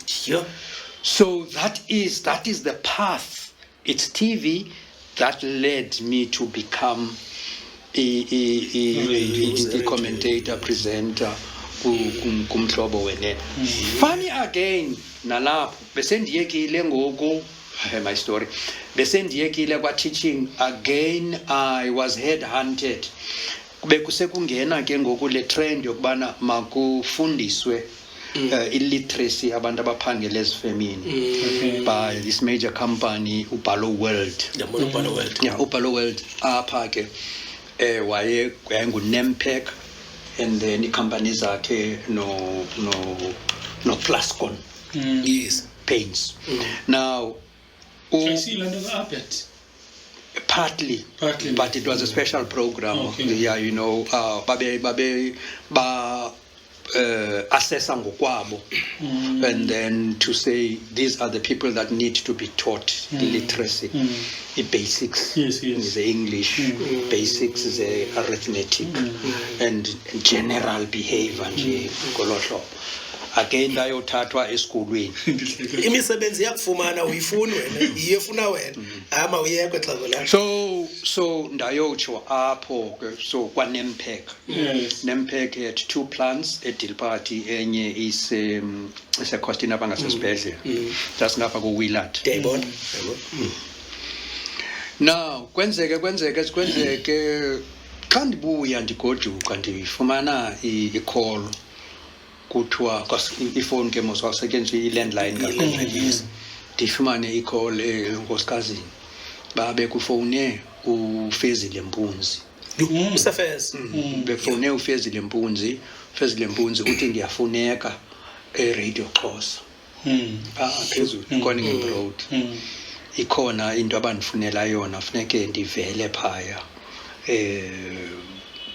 So that is the path. It's TV that led me to become a commentator, presenter kumhlobo wenene. Funny again nalapho besendiyekile ngoku my story besendiyekile kwa teaching again. I was headhunted kube kusekungena ke ngoku le trend yokubana makufundiswe illiteracy abantu abaphangela ezifemini by this major company Ubalo World. Ubalo World apha ke waye nguNempec and then icompany zakhe no Plascon yes paints. Now I see London Appet. Partly, but it was a special program. Yeah, you know, babe assessa ngokwabo and then to say these are the people that need to be taught literacy, the basics, the English, basics, the arithmetic, and general behavior nje kolosho. Again ndayothathwa esikolweni imisebenzi yakufumana uyifuna wena iyefuna wena ama uyekwe xazo la so ndayotsho apho so kwa Nempec. Nempec had 2 plants eDilparty enye ise Costina bangasesibhedle just ngapha ku Willard. Yayibona now kwenzeke xa ndibuya ndigoduka ndifumana i-call kuthiwa ifone ke mos wakusetyenziswa i-landline kakhulu. Ndifumane i-call enkosikazi babe kufowune uFezile Mpunzi usefez befowune uFezile Mpunzi uthi ndiyafuneka Radio XHOSA phezulu Conning Road. Ikhona into abandifunela yona funeke ndivele phaya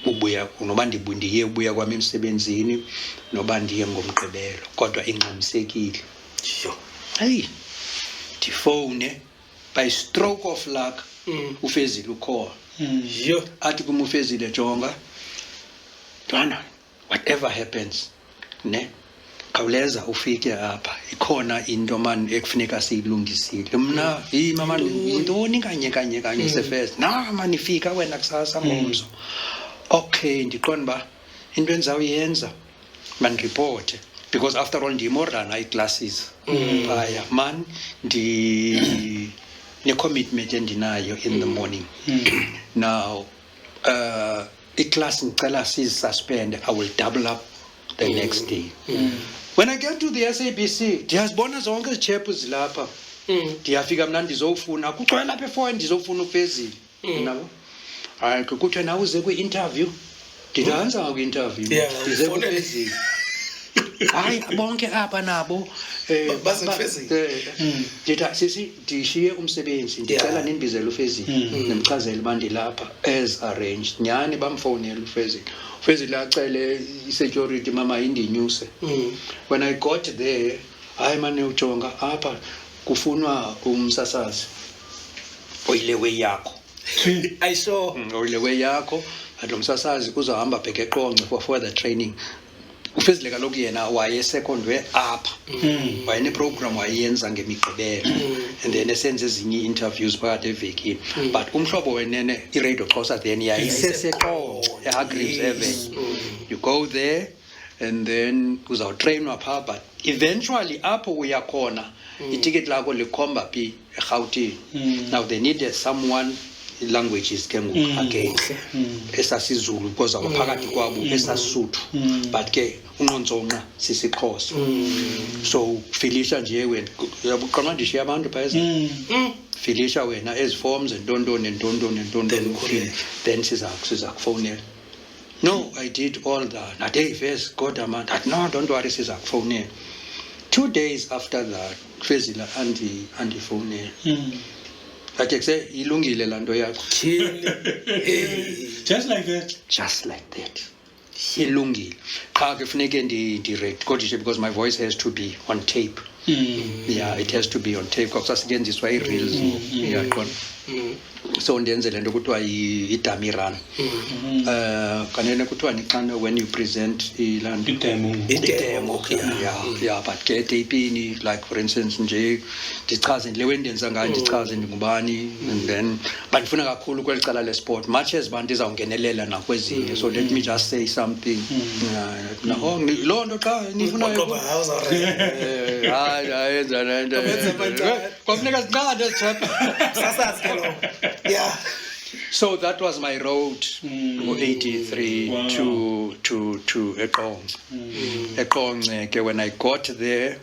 ubuya noba ndiye ubuya kwami emsebenzini noba ndiye ngomgqibelo kodwa ingxamisekile. Hey ndifowune by stroke of luck uFezile ukhona athi kum uFezile jonga Dwana whatever happens ne khawuleza ufike apha ikhona into man ekufuneka siyilungisile. Mna mama yintoni kanye sefest na manifika wena kusasa ngomso. Okay, ndiqonda ba into endizawuyenza man report because after all ndimorana classes baya man ne commitment endinayo in the morning. Now class ngicela suspend, I will double up the next day. When I get to the SABC ndiyazibona zonke izichephu zilapha ndiyafika mna ndizofuna kuthiwa lapha efore ndizofuna uFezile nabo hayi kuthiwa nawe uze kwi-interview ndidanza kwi-interview ndize kuFezile hayi bonke apha nabo sisi ndishiye umsebenzi ndicela nindibizele uFezile nimchazele uba ndilapha as arranged. Nyhani bamfowunela uFezile acele i-security mama indinyuse. When I got there hayi mane ujonga apha kufunwa umsasazi oyilewe yakho ayisho oyilewe yakho lo msasazi uzohamba bheke eqonce for further training. uFezile kaloku yena wayesekondwe apha wayene program wayenza ngemigqibelo and then esenze ezinye interviews phakathi evekini but umhlobo wenene iRadio XHOSA then yayiseseqonce eAgrims Event. You go there and then uzawutrainwa pha but eventually apho uyakhona iticket lakho likhomba phi eGauteng. Now they needed someone languages ke ngoku again esasizulu because awaphakathi kwabo esasuthu but ke unqontsonqa sisiXhosa. So filisha nje wena uyabuqala ndishiya abantu phayeza filisha wena as forms and don't then siza kufonela No, I did all that. Na day first, God man. No, don't worry, siza phone. 2 days after that, Fezila Andy phone. Like say, ilungile lando yakho. Just like that. Just like that. Ilungile. Cha kufuneke direct kodwa because my voice has to be on tape. Yeah, it has to be on tape because asetshenziswa i-reels. Yeah, khona. So ndenze lento kuthiwa i-dummy run. Kanene kuthiwa nixana when you present iland demo. Yeah, but ke tapini like for instance nje ndichaze le wendenza ngayo ndichaze ndingubani and then bandifuna kakhulu kwelicala le-sport much as bantu izawungenelela nakwezinye so let me just say something. Loo nto xa nifuna hayenza lento kwafuneka siqande Yeah. So that was my road from 83 to Xhosa. When I got there,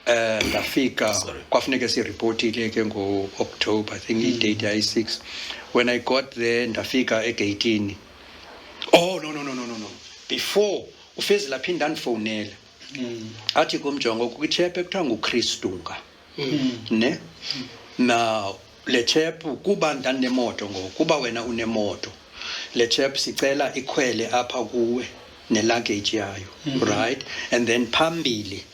ndafika kwafuneka sireportile ke ngo-October, I think i-date yayi-6. When I got there, ndafika egeyitini. Oh no. Before uFezila phinda ndifowunela. Athi kumjongo kwichephe kuthiwa nguChris Dunga. Ne? Now le chap kuba ndanemoto ngokuba wena unemoto le chap sicela ikhwele apha kuwe ne luggage yayo, right? And then phambili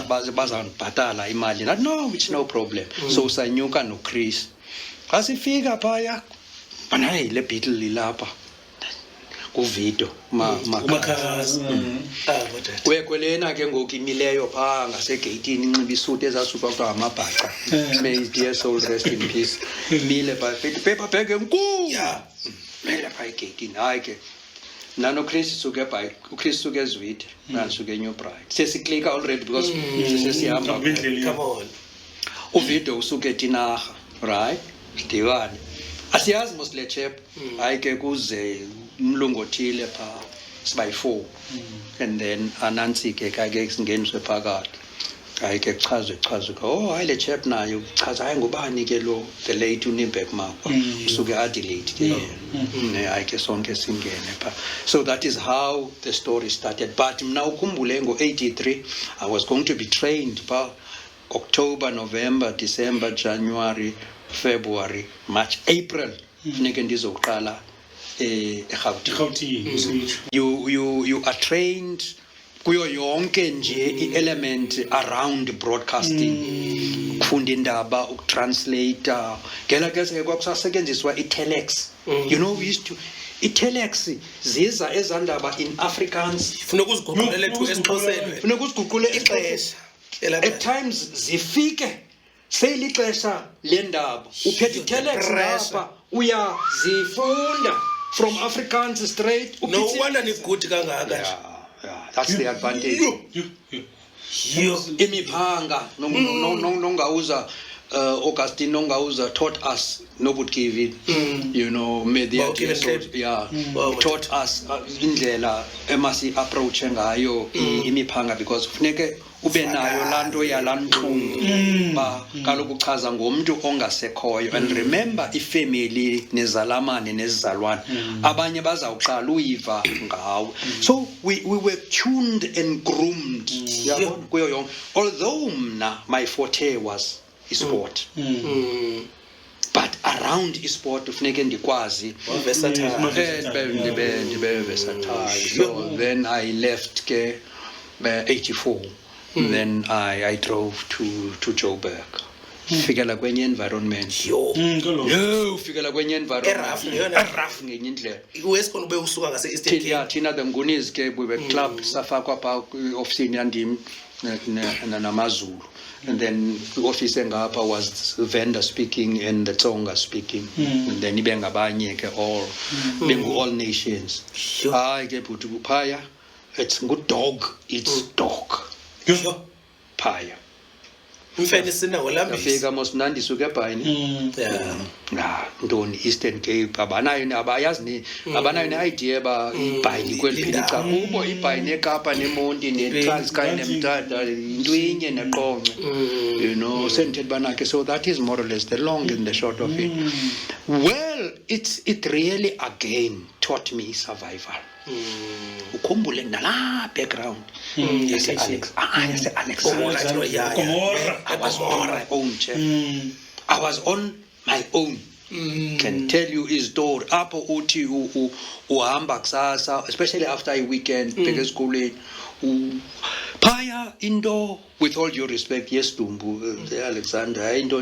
bazabhatala imali. No, it's no problem. So sanyuka no Chris asifika phaya banayi le beetle lilapha kuvido umakhazi wekwelena ke ngoku imileyo phaa ngasegeyitini inxiba isuti ezasuka kuthiwa amabhaca. May his dear soul rest in peace. Mile paper bag enkulu mele phaa egeyitini. Hayi ke nanoChris suke phaa uChris suke eZwide nasuke eNew Bride sesiklika already because sesihamba. Come on. Uvido usuke eTinarha, right? Ndiwane asiyazi mos le chap. Hayi ke kuze umlungu othile phaa sibayi-4 and then anansi ke kake singeniswe phakathi. Hayi ke kuchazwe hayi le chap nayo chaza hayi ngubani ke lo the late uNimbeck Makwa usuke Adelaide ke hayi ke sonke singene phaa. So that is how the story started. But mna ukhumbule ngo-83 I was going to be trained phaa October, November, December, January, February, March, April funeke ndizoqala eGauteng. You are trained kuyo yonke nje i-element around broadcasting, ukufunda indaba, ukutranslate. Ngela ke kwakusasetyenziswa i-telex. You know, we used to i-telex ziza ezandaba in Afrikaans funeka uziguqulele tu esiXhoseni, funeka uziguqule ixesha. At times zifike seyilixesha lendaba uphethe i-telex lapha uyazifunda from Afrikaans straight. No wonder ni good kangaka. Yeah, that's the advantage. Imiphanga nongauza Augustine nongauza taught us nobutgivi, you know, taught us indlela emasi approach ngayo imiphanga because funeke ube nayo lanto yalantungu ba kaloku chaza ngomuntu ongasekhoyo. And remember ifamily nezalamane nezizalwane abanye bazawuqala uyiva ngawo. So we were tuned and groomed kuyo yonke. Although mna my forte was sport, but around sport ufuneke ndikwazi ndibe versatile. So then I left ke 84. Then I drove to Joburg. Fikela kwenye environment. Fikela kwenye environment. Rough ngenye indlela. Uweskhona ube usuka ngase Eastern. Thina the Ngunizi ke we were club safakwa pha office yandim namaZulu. And then the office engapha was vendor speaking and the Tsonga speaking. And then ibe ngabanye ke all bengu all nations. Hayi ke bhuti kuphaya it's good dog, it's dog. Phaya Mfene sina olambisi. Yafika mosnandi suke ebhayini. Ntoni Eastern Cape abayazi ni abanayo ne-idea ba ibhayini kweliphila cha kubo ibhayini eKapa neMonti neTranskei neMthatha into inye neqonce. You know, senthed banake. So that is more or less the long and the short of it. Well, it really again taught me survival. Ukhumbule nala background yase Alex Alexander. I was on my own chair. I was on my own. Can tell you his story apho uthi uhamba kusasa, especially after a weekend bheke esikoleni phaya into, with all due respect, yes Dumbu Alexander into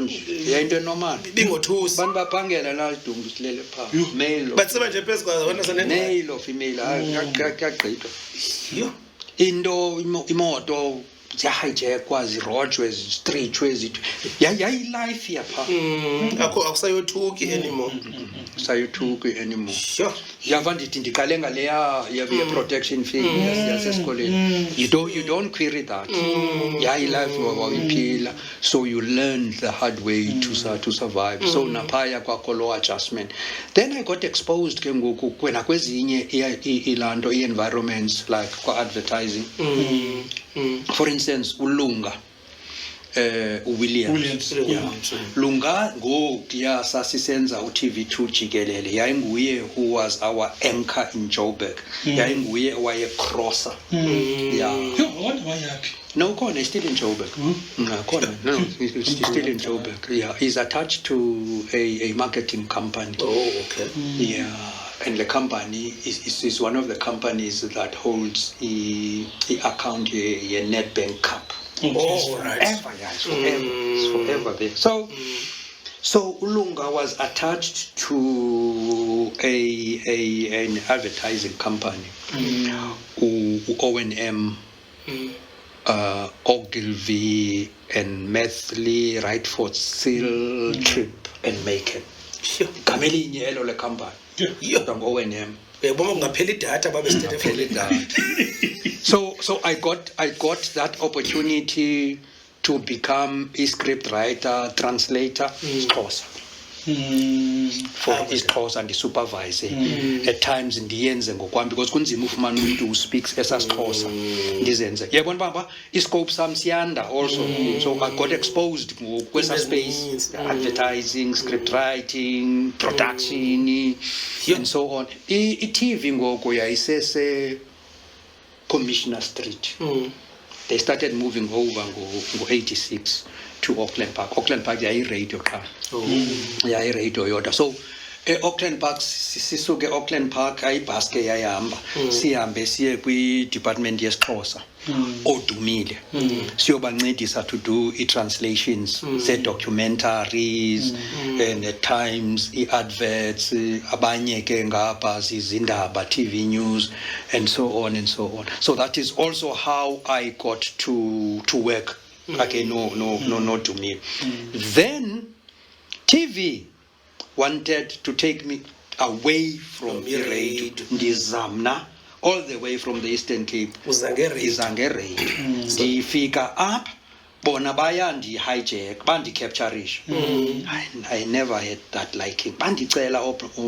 normal bingothusi bantu baphangela la Dumbu silele pha male but seba nje phezu kwazo wona sane male or female akagqithwa yo into imoto ziyahijackwa zirojwe zistrichwe yayi-life yapha akho akusayothuki anymore sure yava ndithi ndiqale ngaleya ye-protection fee yasesikoleni you don't query that yayi-life wawiphila, so you learn the hard way to survive. So naphaya kwakho low adjustment. Then I got exposed ke ngoku kwena kwezinye ilanto i-environments like kwa-advertising. For instance, Ulunga, Williams. Lunga ngokuya sasisenza uTV2 jikelele. Yayinguye who was our anchor in Joburg. Yayinguye wayeXHOSA. No, he's still in Joburg. No, he's still in Joburg. Yeah, he's attached to a marketing company. Oh, okay. Yeah. And the company is one of the companies that holds the account a NetBank Cup. Oh, right. It's forever there. So Ulunga was attached to an advertising company. O&M, Ogilvy, and Methley, right for Seal, Trip, and Macon. Kameli nyelo le company. O&M. So I got that opportunity to become a script writer, translator, XHOSA. For XHOSA and the supervisor. At times in the ends because kunzima ufumana umuntu who speaks XHOSA. Ndizenze. Yabona baba, iscope sam siyanda also. So I got exposed kwesa space, advertising, script writing, production, and so on. TV ngoko yayisese Commissioner Street. They started moving over go 86 to Auckland Park. Auckland Park yayi radio car. Yayi radio yoda. So Auckland Park sisuke Auckland Park ayibhaske yayihamba. Sihambe siye kwi-department yesiXhosa. Odumile. Siyobancedisa to do i-translations, documentaries, and at times i-adverts, abanye ke ngapha zizindaba, TV news, and so on and so on. So that is also how I got to work. Okay, no to me. Then TV wanted to take me away from the radio. Ndizamna all the way from the Eastern Cape. Izange radio. Ndifika up, bona baya ndi-hijack, bandi-capture-ish. I never had that liking. Bandicela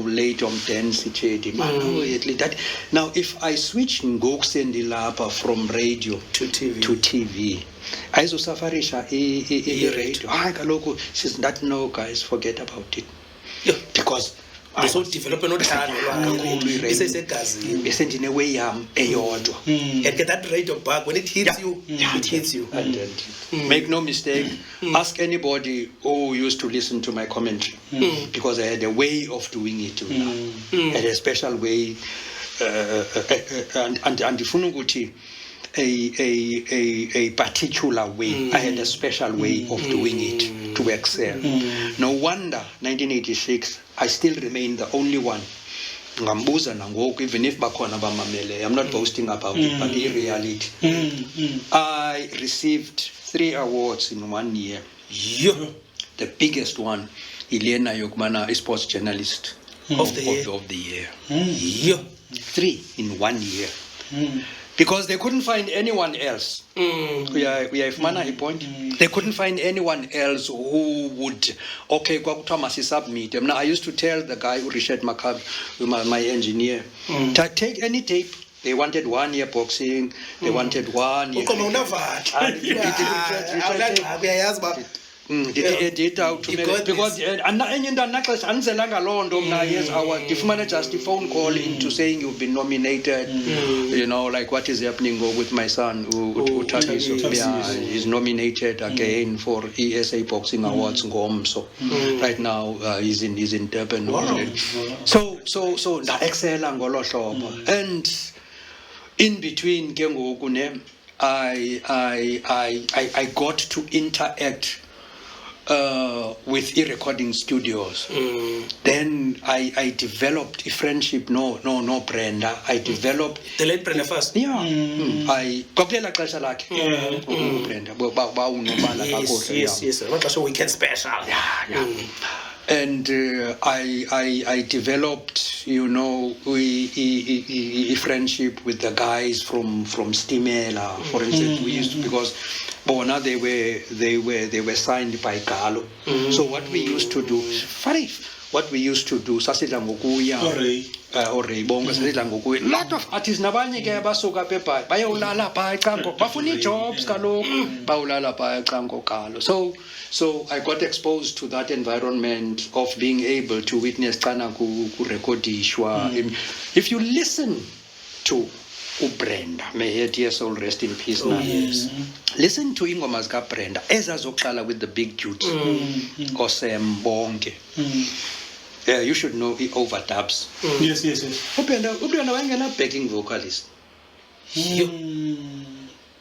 late dance that. Now, if I switch ngokusendilapha from radio to TV, ayizosafarisha i-radio. Hayi kaloku, she's that, no guys, forget about it. Because so develop nothando lwakho isesegazini besendine way yam eyodwa and get that rate of back when it hits you it hits you. Make no mistake, ask anybody who used to listen to my commentary because I had a way of doing it had a special way and ndifuna ukuthi a particular way. I had a special way of doing it to excel. No wonder 1986 I still remain the only one. Ngambuza nangoku, even if bakhona bamamele, I'm not boasting about it, but in reality, I received 3 awards in 1 year. The biggest one, Elena Yokmana, a sports journalist of the year. 3 in 1 year. because they couldn't find anyone else. Uyayifumana ipoint. They couldn't find anyone else who would, okay, kwakuthiwa masisubmit. Now, I used to tell the guy, Richard Makab, my engineer, take any tape. They wanted 1 year boxing, they wanted 1 year. Edit out to make, because our just a phone call into saying you've been nominated, you know, like what is happening with my son who is nominated again for ESA Boxing Awards so right now he's in Durban. So the excel and in between I got to interact with e-recording studios. Then I developed a friendship. No, Brenda. I developed the late Brenda first. Yeah. I Brenda. Yes. What was a weekend special? Yeah. And I developed, you know, a friendship with the guys from Stimela, for instance. We used to, because Bona they were signed by Galo. So what we used to do, sasidla ngokuya already bonga sasidla ngokuya. Lot of artists nabanye ke basuka phepa bayolala pha ecango bafuna jobs kaloku bayolala pha ecango Galo. So I got exposed to that environment of being able to witness Kana ku recordishwa. If you listen to Brenda, may her dear soul rest in peace now. Yes. Listen to ingoma zika Brenda ezazoqala with the big dudes. Osem bonke. You should know he overdubs. Yes. Brenda wangena backing vocalist.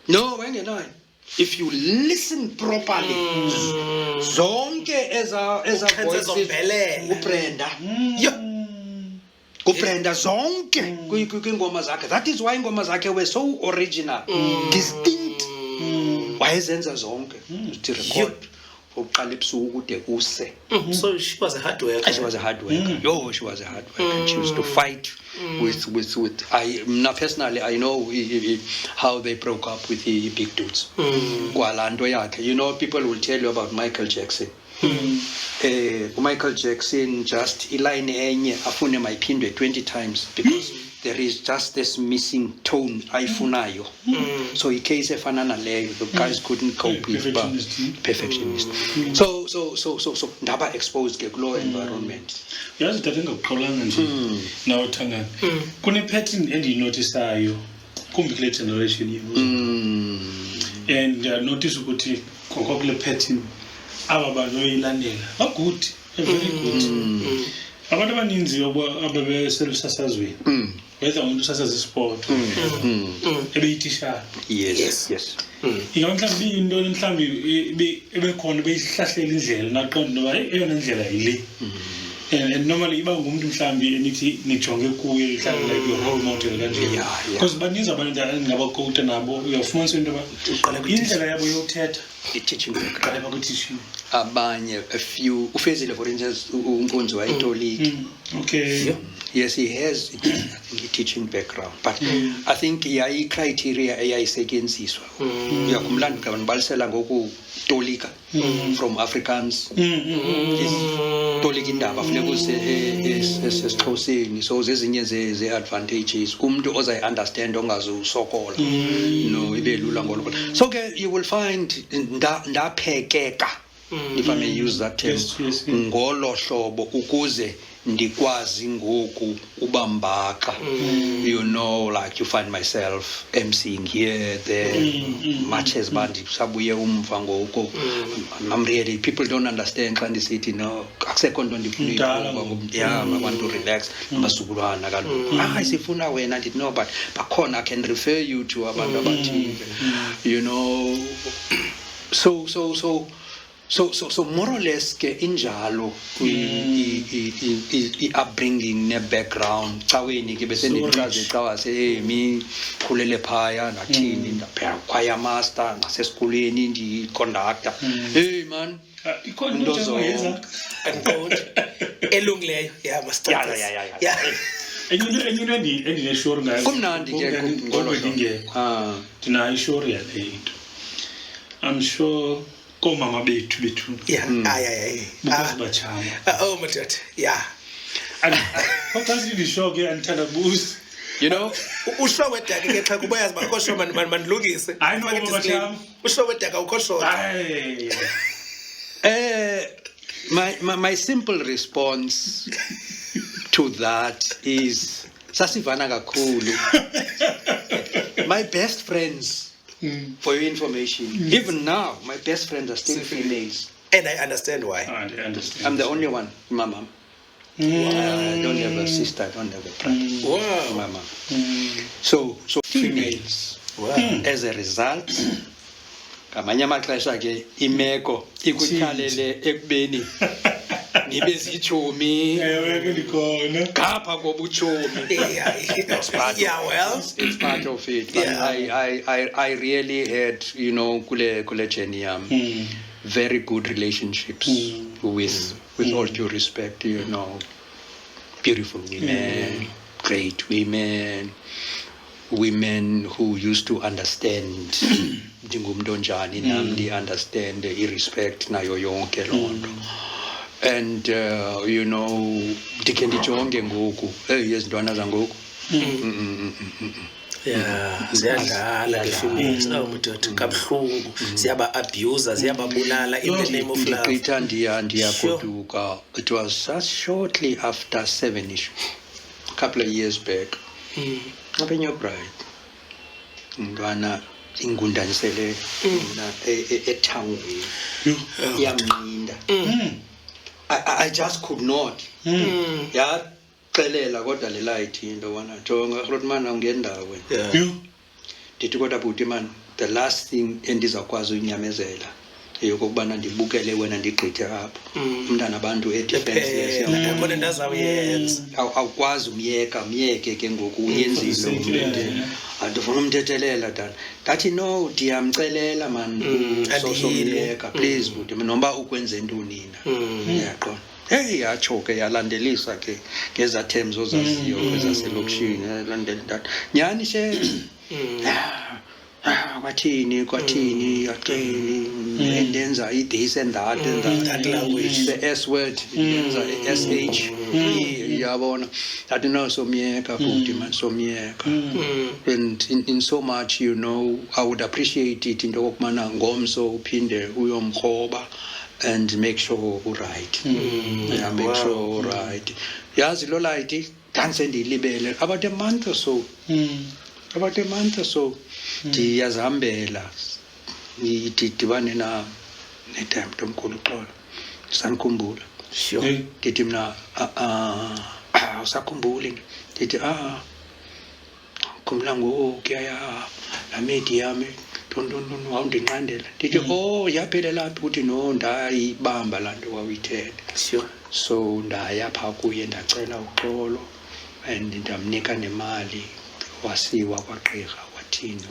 No, wangena. If you listen properly, zonke eza voices Brenda. Kubrenda zonke kwingoma zakhe. That is why ingoma zakhe were so original, distinct. Wayezenza zonke to record uqala ebusuku kude kuse. So she was a hard worker. She was a hard worker. She was a hard worker. She used to fight with now personally I know how they broke up with the big dudes. You know, people will tell you about Michael Jackson. Michael Jackson just line enye afune mayiphindwe 20 times because there is just this missing tone ayifunayo. So in case efana naleyo the guys couldn't cope with perfectionist. So ndaba exposed ke kulo environment. Yazi thathe ngokuqolanga nje nawo Thangani. Kune pattern endiyinotisayo kumbi kule generation yethu. And notice ukuthi kokule pattern aba banoyilandela good, very good. Abantu abaninzi ababeselusasazweni whether umuntu usasaza sport ebeyitishana. Yes. Mhlawumbe into mhlawumbe ebekhona beyihlahlela indlela naqonda noba eyona ndlela yile. And normally iba ngumuntu mhlawumbe enithi nijonge kuye mhlawumbe like your role model kanje. Because baninzi abantu engabakota nabo uyafumanisa into ba indlela yabo yokuthetha i-teaching qala baku-teaching. Abanye a few ufezile for instance uNkunzi wayitoliki. Okay. Yes, he has a teaching background, but I think yayi criteria eyayisetyenziswa. Uyakumlanda abantu balisela ngoku tolika from Africans. Tolika indaba funeka esixhoseni. So zezinye ze advantages umuntu ozayi understand ongazusokola. No ibe lula ngolo. So ke you will find ndaphekeka, if I may use that term, ngolo hlobo ukuze ndikwazi ngoku ubambaka. You know, like you find myself emceeing here, there, much as bandi sabuye umva ngoku. I'm really, people don't understand xa ndisithi no akusekho nto ndifuna. Yeah, I want to relax. Masukulwana kaloku sifuna wena ndithi no, but bakhona I can refer you to abantu abathile. You know, so more or less ke injalo i-upbringing ne-background caweni ke bese ndichaze xa wase mi khulele phaya nathini ndaphela choir master nasesikolweni ndiconductor. Hey man, into zoyenza elungileyo. Yeah, master. Yeah. enye endine-sure ngayo Kumnandi ke ngolo ngingekho ndinayo-sure yale into. I'm sure koomama bethu because bachama. Oh madoda, yeah. Okwazi ndisho ke andithandabuzi. You know, usho wedaka ke xa kuba yazi bakho man mandilungise. Hayi no bachama. Usho wedaka ukho short. Hayi. My simple response to that is sasivana kakhulu. My best friends, for your information, even now, my best friends are still females. And I understand why. I understand. I'm the only one, my mom. I don't have a sister, I don't have a brother. Wow. My mom. So females. Wow. As a result, ngamanye amaxesha ke imeko ikuthalele ekubeni nibe zitshomi ngapha kobutshomi. Yeah, well, it's part of it. But I really had, you know, kule journey very good relationships with all due respect, you know, beautiful women, great women who used to understand ndingumntu onjani nam ndi-understand i-respect nayo yonke loo nto. And you know, ndikhe ndijonge ngoku ezintwana zangoku ziyadlala ke females madoda kabuhlungu, ziyaba-abuser, ziyababulala in the name of love. Ndikritha ndiyagoduka. It was just shortly after 7ish, a couple of years back, apha eNewbride umntwana ingundanisele ethangweni iyamnqinda. I just could not. Yaxelela kodwa le light into wana jonga Rotman awungendawo wena. Ndithi kodwa bhuti man, the last thing endizakwazi unyamezela eyokubana ndibukele wena ndigqithe apho umntana abantu edefenseless yakho ndazawuyenza. Awukwazi myeke ke ngoku uyenzile andifuna umthethelela dala. Ndathi no, ndiyamcelela man, somyeka please bhuti noma ukwenze ntoni na. Uyaqonda. Yatsho ke yalandelisa ke ngezathem zozaziyo kwezaselokishini yalandela that nyhani she kwathini yaxeli endenza i-this and that and that language, the S word yenza SH yabona. That no somyeka bhuti man, somyeka. And in so much, you know, I would appreciate it into okubana ngomso uphinde uyomkroba and make sure right. Make sure right. Yazi lo light danse ndilibele about a month or so. Ndiyazihambela ndidibane netime tomkhulu uxolo sanikhumbula. Sure. Ndithi mna usakhumbuli? Ndithi khumbula ngokuya la medi yami awundinqandela. Ndithi yaphelela phi? Uthi no, ndayibamba laa nto wawuyithetha. Sure. So ndaya phaa kuye ndacela uxolo and ndamnika nemali, wasiwa kwagqirha wathini.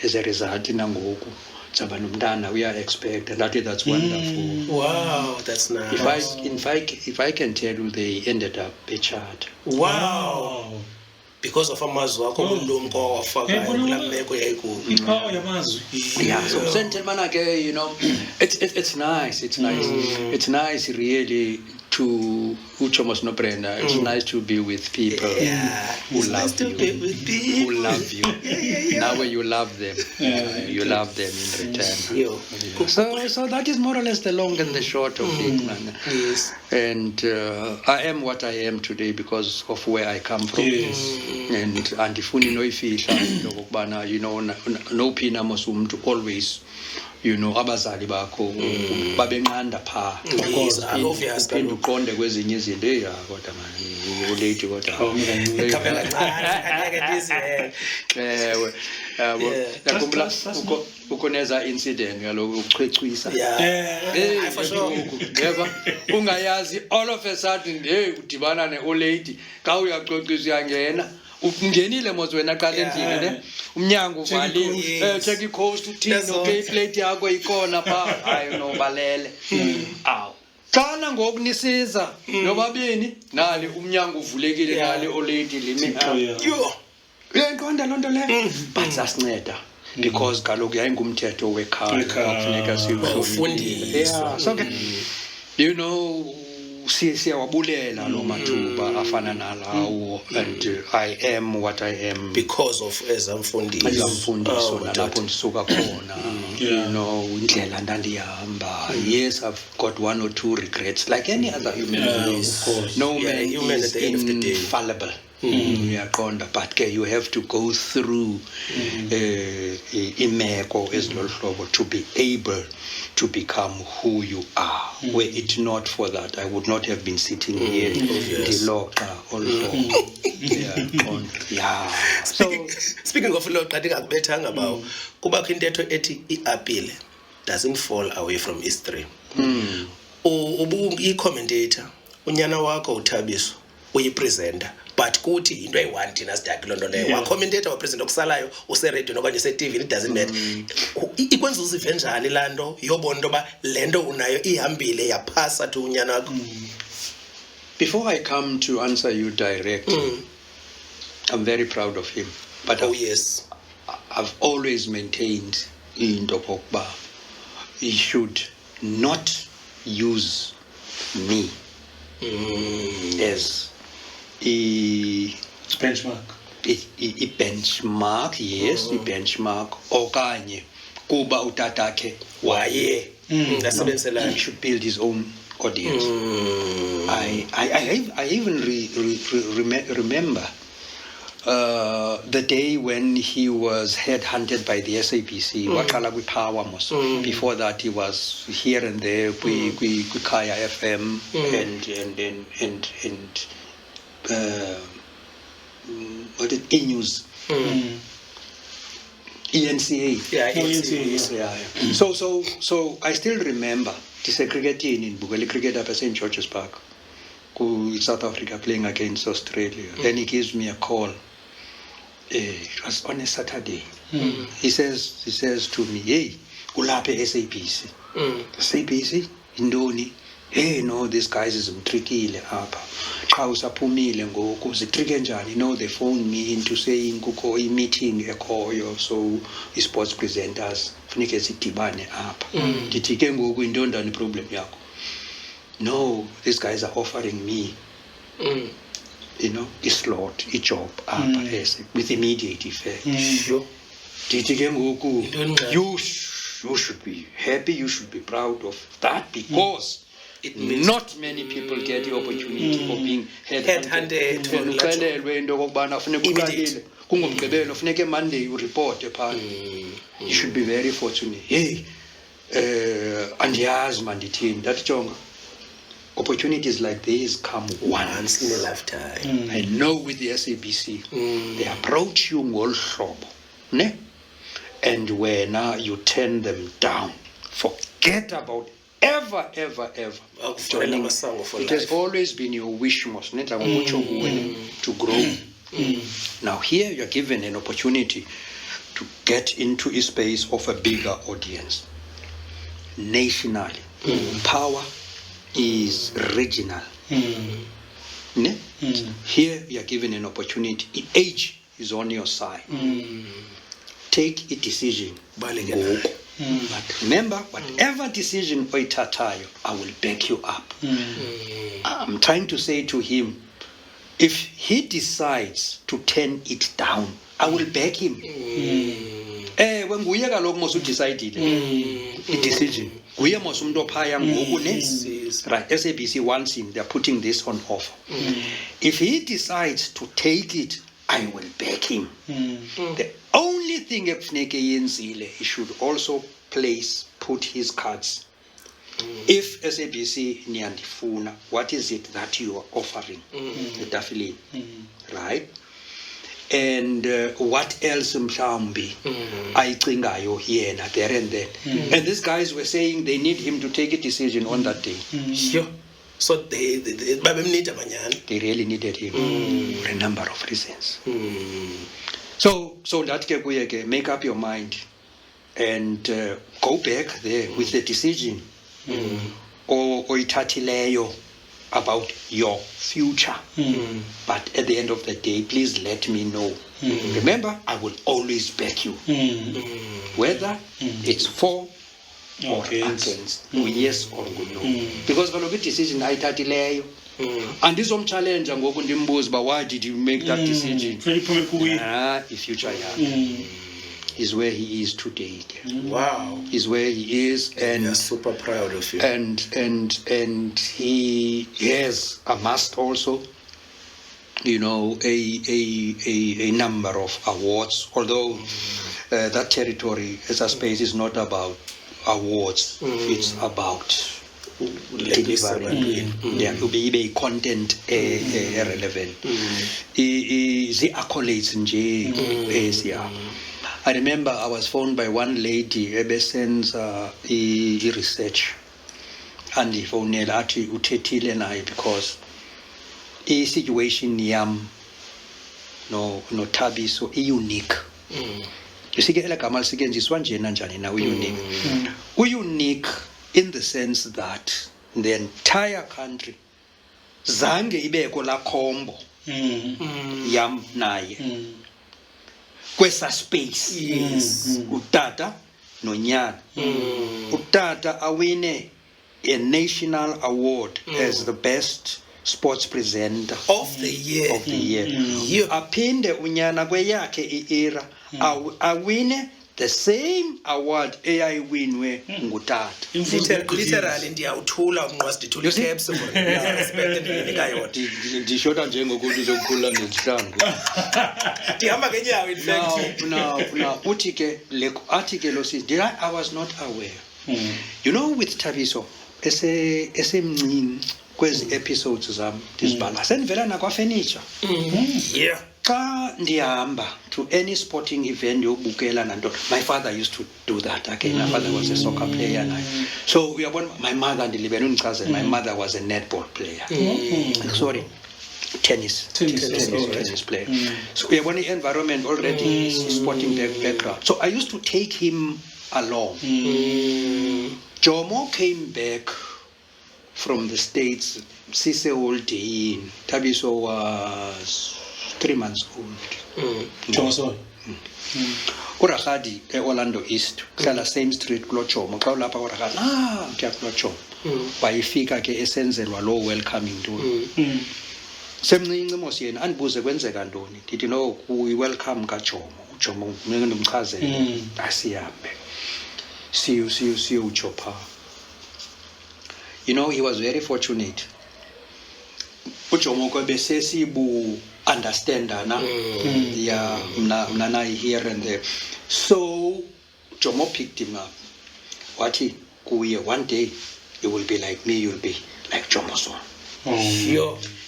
As a result nangoku zaba nomntana uya-expect, and that's wonderful. Wow, that's nice. If I can tell you, they ended up a child. Wow. Because of amazwi wakho umlumko wafaka kula meko yayikubi. Yamazwi. Yeah, so sentiment ke, you know, it's nice. It's nice really to Uchomos no Brenda. It's nice to be with people who love you. Who love you. Now when you love them, you love them in return. So that is more or less the long and the short of it, man. Yes. And I am what I am today because of where I come from. Yes. And andifuni noyifihla lokubana, you know, no pina mosumntu always, you know, abazali bakho babenqanda pha. Obviously. Uphinde uqonde kwezinye izinto kodwa man ulate kodwa. Kamela ngeke Ewe. Yakhumbula ukoneza incident yaloku uchwechwisa. Yeah. For sure. Yeba ungayazi all of a sudden udibana ne-olady ka uyaxoxisa uyangena ungenile mos wena qala endlini ne umnyango uvaliwe check i-coast uthini okay plate yakho ikhona pha hayi no balele. Xana ngokunisiza nobabini nali umnyango uvulekile nali olady limi. Yo. Uyayiqonda lonto le. But sasinceda because kaloku yayingumthetho wekhaya kufuneka siwufundile. Yeah. So you know siyawabulela lo mathuba afana nalawo and I am what I am because of ezamfundiso nalapho ndisuka khona. You know indlela ndandihamba. Yes, I've got one or two regrets like any other human being. No man is at the end of the day infallible. Uyaqonda, but you have to go through imeko ezilolu hlobo to be able to become who you are. Were it not for that, I would not have been sitting here. Speaking of Loka, ndingakubethanga bawo kubakho intetho ethi iapile doesn't fall away from history. I-commentator unyana wakho uThabiso uyipresenter but kuthi into ayi-1 thina sidaki loo nto leyo wacommentator wapresenta okusalayo useredio okanye use-TV, it doesn't matter. Ikwenza uzive njani laa nto yobona into yoba le nto unayo ihambile yaphasa to unyana wakho? Before I come to answer you directly, I'm very proud of him. But yes, I've always maintained into yokokuba he should not use me as benchmark. Benchmark, yes, benchmark. Okanye kuba utatakhe waye. He should build his own audience. I even remember the day when he was headhunted by the SABC. Waqala kwiPower mos. Before that, he was here and there. Kaya FM and what is E-News? ENCA. Yeah. So I still remember desegregating in Bugale cricket up at St. George's Park, South Africa playing against Australia. Then he gives me a call. It was on a Saturday. He says to me, "Hey, ulape SABC." SABC indoni. Hey, no, these guys is mtrikile apha. Xa usaphumile ngoku zitrike njani? You know, they phoned me into saying kukho meeting ekhoyo, so sports presenters funeke sidibane apha. Ndithi ke ngoku into ndani problem yakho? No, these guys are offering me you know, a slot, a job with immediate effect. Sure. Ndithi ke ngoku you should be happy, you should be proud of that because not many people get the opportunity of being headhunted. Uxelelwe into okubana funeka uqalile kungomgqibelo funeka Monday you report phala. You should be very fortunate. Hey, andiyazi mandithini ndathi jonga. Opportunities like these come once in a lifetime. I know with the SABC, they approach you ngolu hlobo, ne? And when you turn them down, forget about ever joining. It has always been your wish, to grow. Now here you're given an opportunity to get into a space of a bigger audience. Nationally, power is regional. Here you're given an opportunity. Age is on your side. Take a decision. But remember, whatever decision oitatayo, I will back you up. I'm trying to say to him, if he decides to turn it down, I will back him. When we decided a decision, right? SABC wants him. They're putting this on offer. If he decides to take it, I will back him. The only thing he should also put his cards. If SABC niyandifuna, what is it that you are offering? The affiliate, right? And what else mhlawumbi ayicingayo yena there and then. And these guys were saying they need him to take a decision on that day. Sure. So they really needed him for a number of reasons. So that ke make up your mind and go back there with the decision. oyithathileyo about your future. But at the end of the day, please let me know. Remember, I will always back you. Whether it's for or against, or yes or no. Because kaloku decision ayithathileyo. Andizomchallenge ngoku ndimbuza uba why did you make that decision? I-future yakhe is where he is today. Wow. Is where he is, and we are super proud of you. And he has amassed also, you know, a number of awards. Although that territory as a space is not about awards, it's about delivering. Yeah, to be content relevant. The accolades nje yeah. I remember I was phoned by one lady ebesenza research, and he phoned athi uthethile naye because situation yam no THABISO unique. Usike elagama lisetyenziswa njena njani na unique. Unique in the sense that the entire country zange ibeko la combo yam naye kwesa space. Utata nonyana. Utata awine a national award as the best sports presenter of the year. Aphinde unyana kweyakhe iera awine the same award eyayiwinwe ngutata. Literally ndiyawuthula umnqwazi ndithula caps for respect endinika yona. Ndishota njengokuthi uzokhula ngezihlangu. Ndihamba ngenyawo in fact. Now uthi ke athi ke lo sis, I was not aware. You know, with THABISO esemncini kwezi episodes zam ndizibhala sendivela nakwa furniture. Yeah. Xa ndihamba to any sporting event yobukela nanto, my father used to do that again. My father was a soccer player naye. So my mother ndilibele undichazela, my mother was a netball player. Sorry, tennis player. So uyabona i-environment already is sporting background. So I used to take him along. Jomo came back from the States, Sise holiday. THABISO was 3 months old. Jomo Urahadi Orlando East, hlala same street kulo Jomo. Xa ulapha urahadi, mtya kulo Jomo. Wayifika ke esenzelwa lo welcoming to. Semncinci Mosia yena andibuze kwenzeka ntoni. Ndithi no welcome ka Jomo. Jomo ngeke ndimchazele. Asihambe. See you Chopa. You know, he was very fortunate. Ujomo kwebe sesibu understander na yeah mna here and there. So Jomo picked him up. Wathi kuye, one day you will be like me, you'll be like Jomo Swan.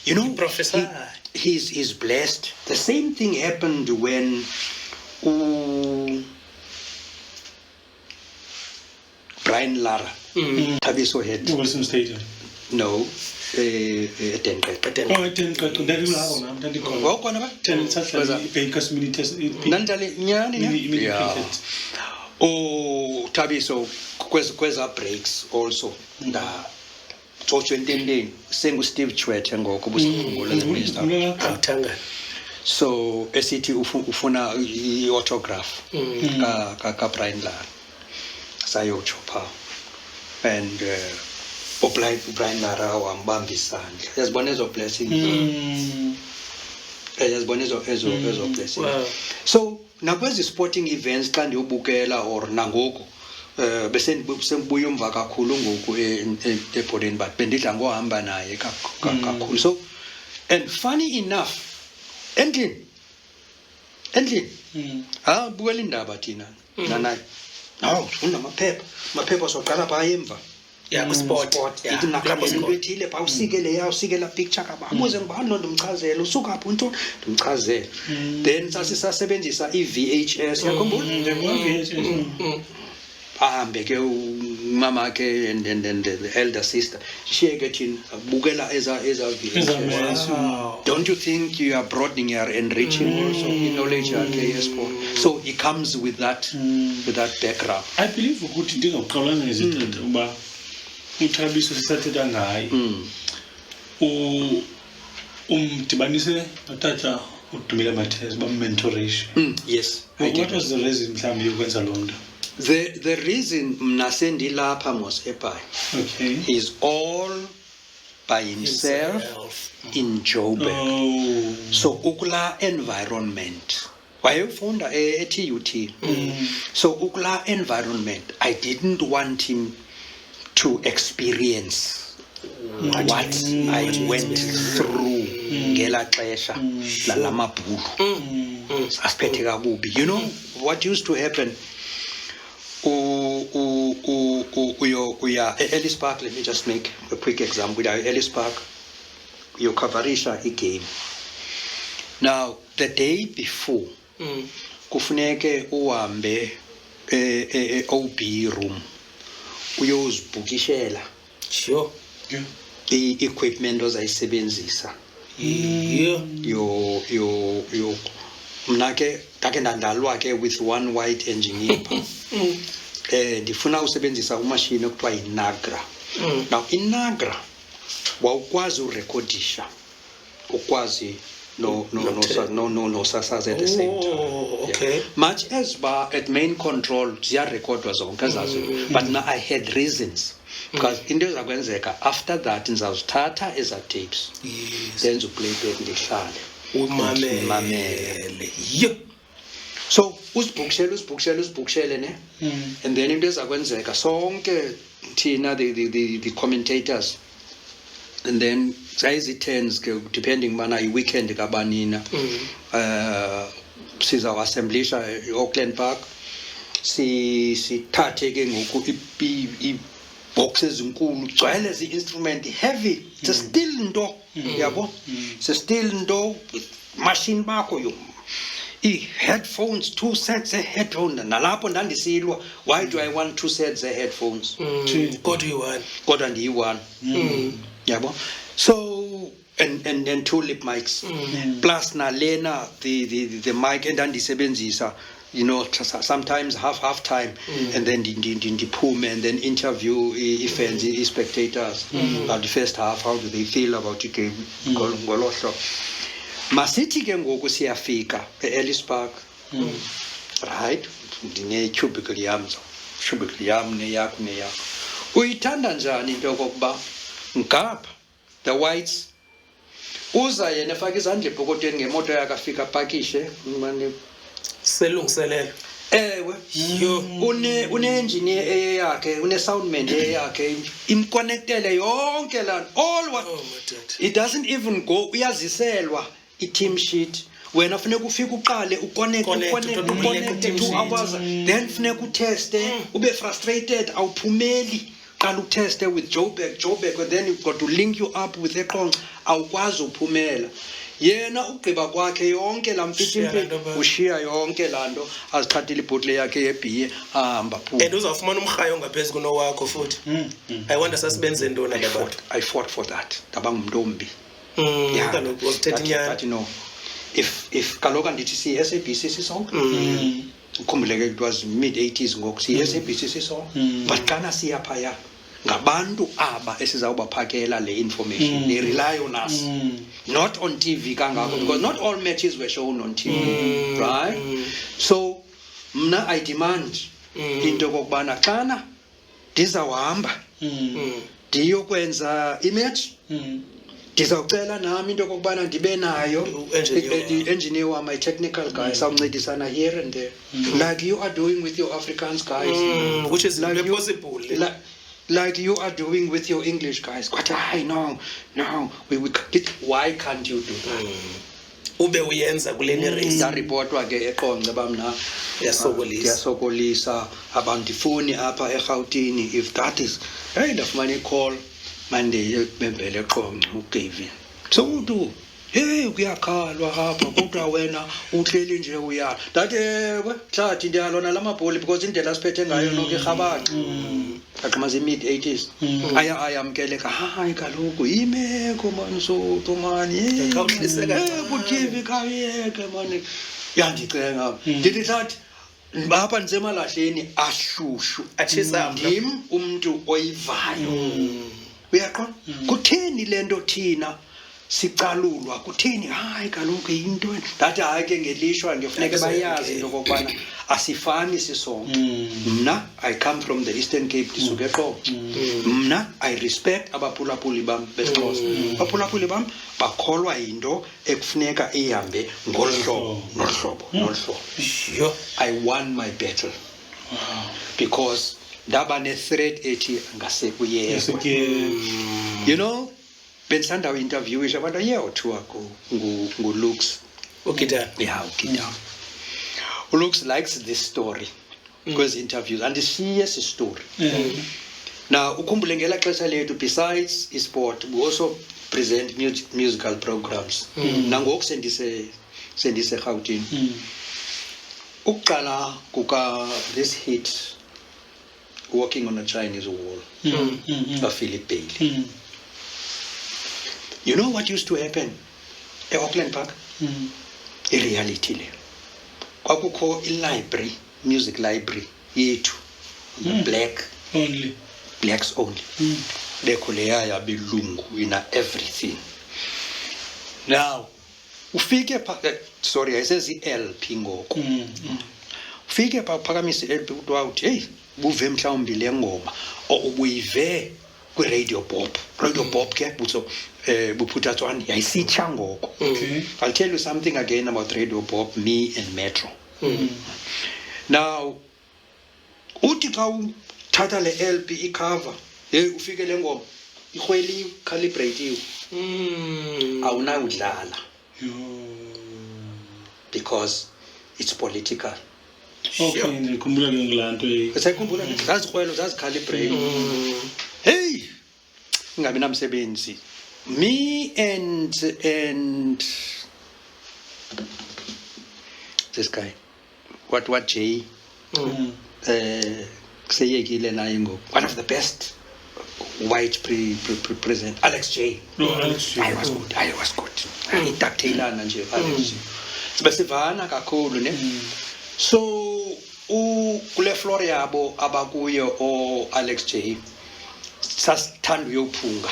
You know, Professor, he's blessed. The same thing happened when Brian Lara THABISO head. Wilson Stadium. No, THABISO kweza breaks also nda Tsocho entendeni sengu-Steve Chwete ngoko busikhumbula the minister. So esithi ufuna i-autograph ka Brian Lara sayotsho pha and Brian Lara wambamba isandla. Yazibona ezo blessing. Yazibona ezo blessing. So nakwezi sporting events xa ndiyobukela or nangoku besendibuya umva kakhulu ngoku ebhodini but bendidla ngohamba naye kakhulu. So and funny enough endlini bukela indaba thina nanaye ufunda amaphepha soqala phaa emva sport ithi nakhamba into ethile phaa usikela picture kaba abuze ngibani lo ndimchazela usuka apho into ndimchazela then sasisasebenzisa i-VHS yakhumbula ahambe ke umama ke and the elder sister shiyeke thina bukela eza VHS. Don't you think you are broadening, you are enriching also in knowledge yakhe yesport? So he comes with that background. I believe ukuthi ndingaqalanga ngezithethe uba uThabiso sisathetha ngaye umdibanise notata uDumile Matheza bamentorishe. Yes. What was the reason mhlawumbe yokwenza lo nto? The reason mna sendilapha Mosia Okay. is all by himself in Joburg. Oh. So ukula environment. Wayefunda TUT. So ukula environment, I didn't want him to experience what I went through ngela xesha lalamabhulu. Asiphethe kakubi. You know what used to happen? Ellis Park, let me just make a quick example. With Ellis Park, you coverisha a game. Now, the day before, kufuneke uhambe OB room, uyozibhukishela. Sure. Yeah. The equipment ozayisebenzisa. Yeah. Yo mnake take ndandalwa ke with one white engineer. Ndifuna usebenzisa umashini okuthiwa iNagra. Now iNagra wawukwazi urecordisha, ukwazi no sasaza at the same time. Okay. Yeah. Much as at main control ziya recordwa zonke zazo, but now I had reasons. Because into zakwenzeka after that nizawuzithatha eza tapes. Yes. Then you play back ndihlale. Umamele. Yep. So usibhukshele ne. And then into zakwenzeka sonke thina the commentators. And then size turns depending mana weekend kabanina. Siza assemblisha Auckland Park. Sithathe ke ngoku boxes nkulu gcwele zi instrument heavy. It's still nto yabo. It's still nto with machine bakho yo. Headphones, 2 sets of headphones. Nalapho ndandisilwa, why do I want 2 sets of headphones? Kodwa you Kodwa ndiyi-1. Yabo. So and then 2 lip mics. Plus nalena the mic endandisebenzisa. You know, sometimes half time, and then diphume and then interview fans, spectators. About the first half, how do they feel about the game? Ngolosho. Masithi ke ngoku siyafika eEllis Park. Right? Ndine cubicle yam neyakho. Uyithanda njani into yokuba ngapha the whites uza yena efaka izandla ebhokotweni ngemoto yakhe afika pakishe manje selungiselela. Ewe, une-engineer eyakhe, une-soundman eyakhe, imconnectele yonke la, all what, it doesn't even go, uyaziselwa, i-team sheet, wena funeka ufike uqale, uconnect 2 hours, then funeka uteste, ube frustrated, awuphumeli, qala uteste with Joburg, and then you've got to link you up with eqonqa, awukwazi uphumela. Yena ugqiba kwakhe yonke la mfitshimpi ushiya yonke lanto azithathile ibhotle yakhe yebhiye ahamba phuma. And uzawufumana umkhayo ngaphezulu kunowakho futhi. I wonder sasibenze ntoni abantu. I fought for that. Ndaba ngumntombi. Kaloku wasithetha inyani. But you know, if kaloku andithi si SABC sisonke. Ukhumbuleke it was mid 80s ngoku si SABC sisonke. But kana siya phaya ngabantu aba esizawubaphakela le information. They rely on us. Not on TV kangako, because not all matches were shown on TV. Right? So mna I demand into kokubana xana ndizawuhamba ndiyokwenza imatch ndizawucela nami into kokubana ndibe nayo engineer wa my technical guys awuncedisana here and there like you are doing with your Africans guys, which is like possible. Like you are doing with your English guys. But no, why can't you do that? Ube uyenza kuleni race. Da report wa ke eqonce bamna yasokolisa abandifuni apha eGauteng. If that is ndafumana call manje bembele eqonce uGavin. So do hey kuyakhalwa apha kodwa wena uhleli nje uya thathe hlathi ndiyalona lamabholi because indlela siphethe ngayo nonke eGabaxa aqhamaze mid 80s ayamkeleka hayi kaloku imeko man so tomani khawuhliseka kuTV kayeke man yandicenga ndithi thathi Bapha ndisemalahleni ashushu Atshisa mna. ndim umuntu oyivayo. Uyaqonda? Kutheni lento thina sicalulwa? Kutheni hayi kaloku into ndathi hayi ke ngelishwa ngefuneka bayazi into kokubana asifani sisonke. Mna I come from the Eastern Cape ndisuke eQoqo. Mna I respect abaphulaphuli bam beXhosa. Abaphulaphuli bam bakholwa into ekufuneka ihambe ngolhlobo nohlobo. Sure. I won my battle. Because ndaba ne-threat ethi ngasekuyekwe. You know, bendisanda interviewisha abantu ayeyothiwa ngu-Lux. Ukita. Yeah, ukita. Lux likes this story kwezi interviews and she has a story. Now ukhumbule ngela xesha lethu besides sport we also present musical programs. Nangoku sendise Gauteng. Ukuqala kuka this hit Walking on a Chinese Wall by Philip Bailey. You know what used to happen at Auckland Park? A reality le. Kwakukho library, music library yethu. Blacks only. Dekho leya yabilungu ina everything. Now, ufike sorry, I says LP ngoku. Ufike phakamisa LP kuthiwa uthi hey, buve mhlawumbi le ngoma ubuyive kwi-radio pop ke butso buphuthatswana yayisitsha ngoko. I'll tell you something again about radio pop, me and Metro. Now uthi xa uthatha le LP icover hey ufike le ngoma ikhweli calibrate awunawudlala because it's political. Okay, ngikhumbula ke ngilanto Usayikhumbula zazikhwelo zazicalibrate. Hey, ngabe namsebenzi. Me and this guy. What Jay? Kuseyekile naye ngoku. One of the best white president Alex J. Alex J. I was good. Itactailana nje Alex J. Sibesivana kakhulu ne. So kule floor yabo abakuyo o Alex J sasithanda uyophunga.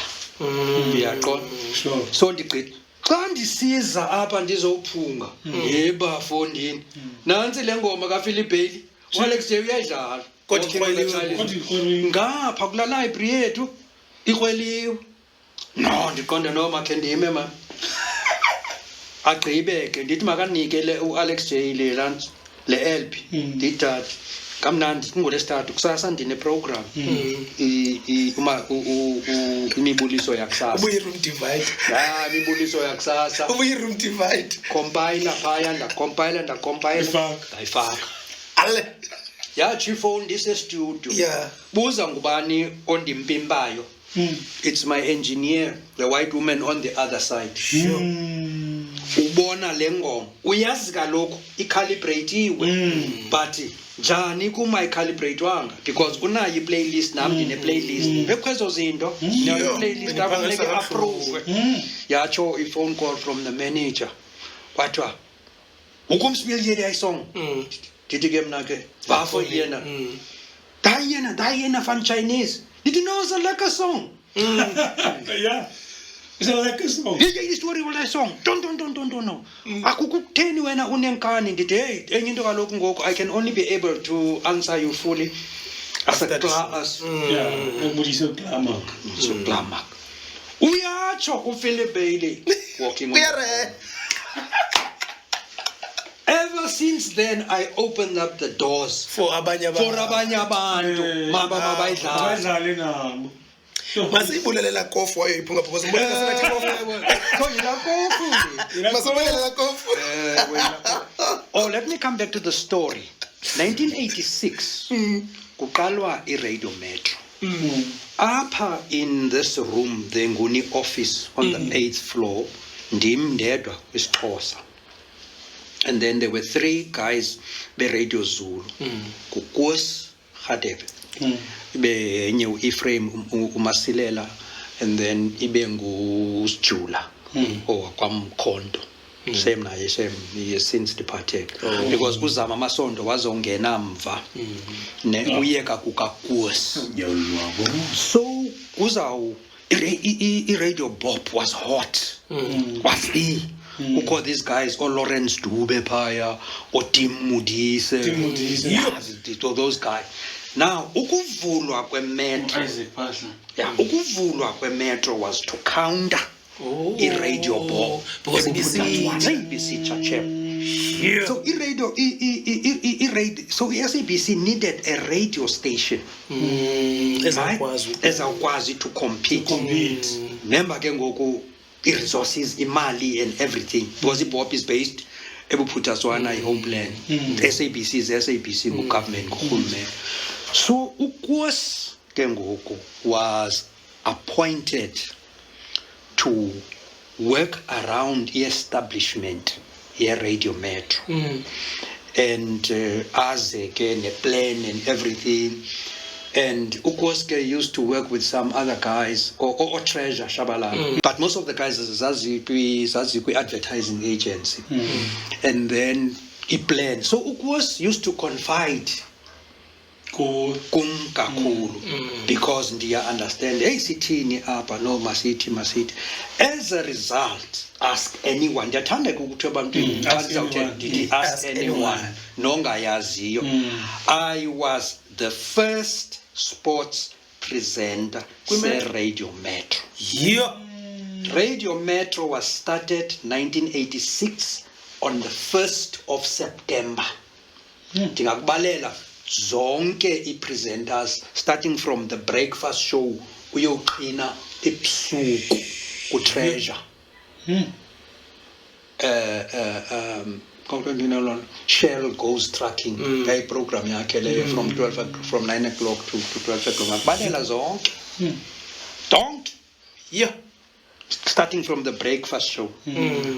Uyaqonda? Sure. So ndiqithi xa ndisiza apha ndizophunga ebafondini nansi le ngoma ka Philip Bailey Alex J uyayidlala Kodwa ngapha kula library yethu ikhweliwe. No ndiqonda noma ke ndime ma agqibeke ndithi makanikele uAlex J le LP ndithatha kamnandi ngolesithathu kusasa ndine program imibuliso yakusasa ubuyi-room divide. imibuliso yakusasa Ubuyi-room divide. compiler phaya ndacompiler ndayifaka Ale. yathi ifone ndise-studio Yeah. buza ngubani ondimpimbayo. It's my engineer, the white woman on the other side. Sure. Ubona le ngoma uyazi kaloku icalibrate-iwe but njani kuma icalibrate wanga because unayo iplaylist nami ndine playlist bekwezo zinto nayo playlist akufuneka approve. Yatsho phone call from the manager kwathiwa ukumsibiyele le song ndithi ke mna ke bafo yena dayena fan Chinese. Did you know it's like a song? Yeah. It's like a song. This story will a song. Don't no. Akukutheni wena unenkani ndithi hey enye into kaloku ngoku I can only be able to answer you fully as a class. Yeah, ubulisa glamour. So glamour. Uyatsho uPhilip Bailey walking on. Ever since then I opened up the doors For abanye abantu mabayidlala. Bayidlale nabo. Masiyibulelela kofu wayo iphunga because mbona singathi kofu. Oh, let me come back to the story. 1986 kuqalwa iRadio Metro. Apha in this room the Nguni office on the 8th floor ndim ndedwa kwisixhosa. And then there were 3 guys be Radio Zulu. Kukus Hadebe. Ibe enye uEphraim uMasilela and then ibe nguSjula kwamkhondo same naye he has since departed because uzama amasondo wazongena mva ne uyeka kukaKhosi so uzawu i-radio bob was hot was ukho these guys Lawrence Dube phaya Tim Mudise those guys now ukuvulwa kwemetro ukuvulwa kwemetro was to counter i-radio bob because ABC church so so SABC needed a radio station ezawukwazi to compete remember ke ngoku i-resources imali and everything because i-bob is based ebuphuthatswana i-homeland SABC is SABC government ngurhulumente so uKhosi ke ngoku was appointed to work around the establishment ye-radio metro and aze ke ne-plan and everything and uKhosi used to work with some other guys or Treasure Shabalala but most of the guys zazi kwi-advertising agency and then i-plan so uKhosi used to confide kum kakhulu because ndiya understand hey sithini apha no masithi as a result ask anyone ndiyathanda ukuthi ebantwini ask anyone nongayaziyo I was the first sports presenter se-radio metro Radio Metro was started 1986 on the 1st of September ndingakubalela zonke i-presenters starting from the breakfast show uyoqina ebusuku ku-Treasure Shell goes trucking program yakhe leyo from 9 o'clock to 12 o'clock balela zonke don't starting from the breakfast show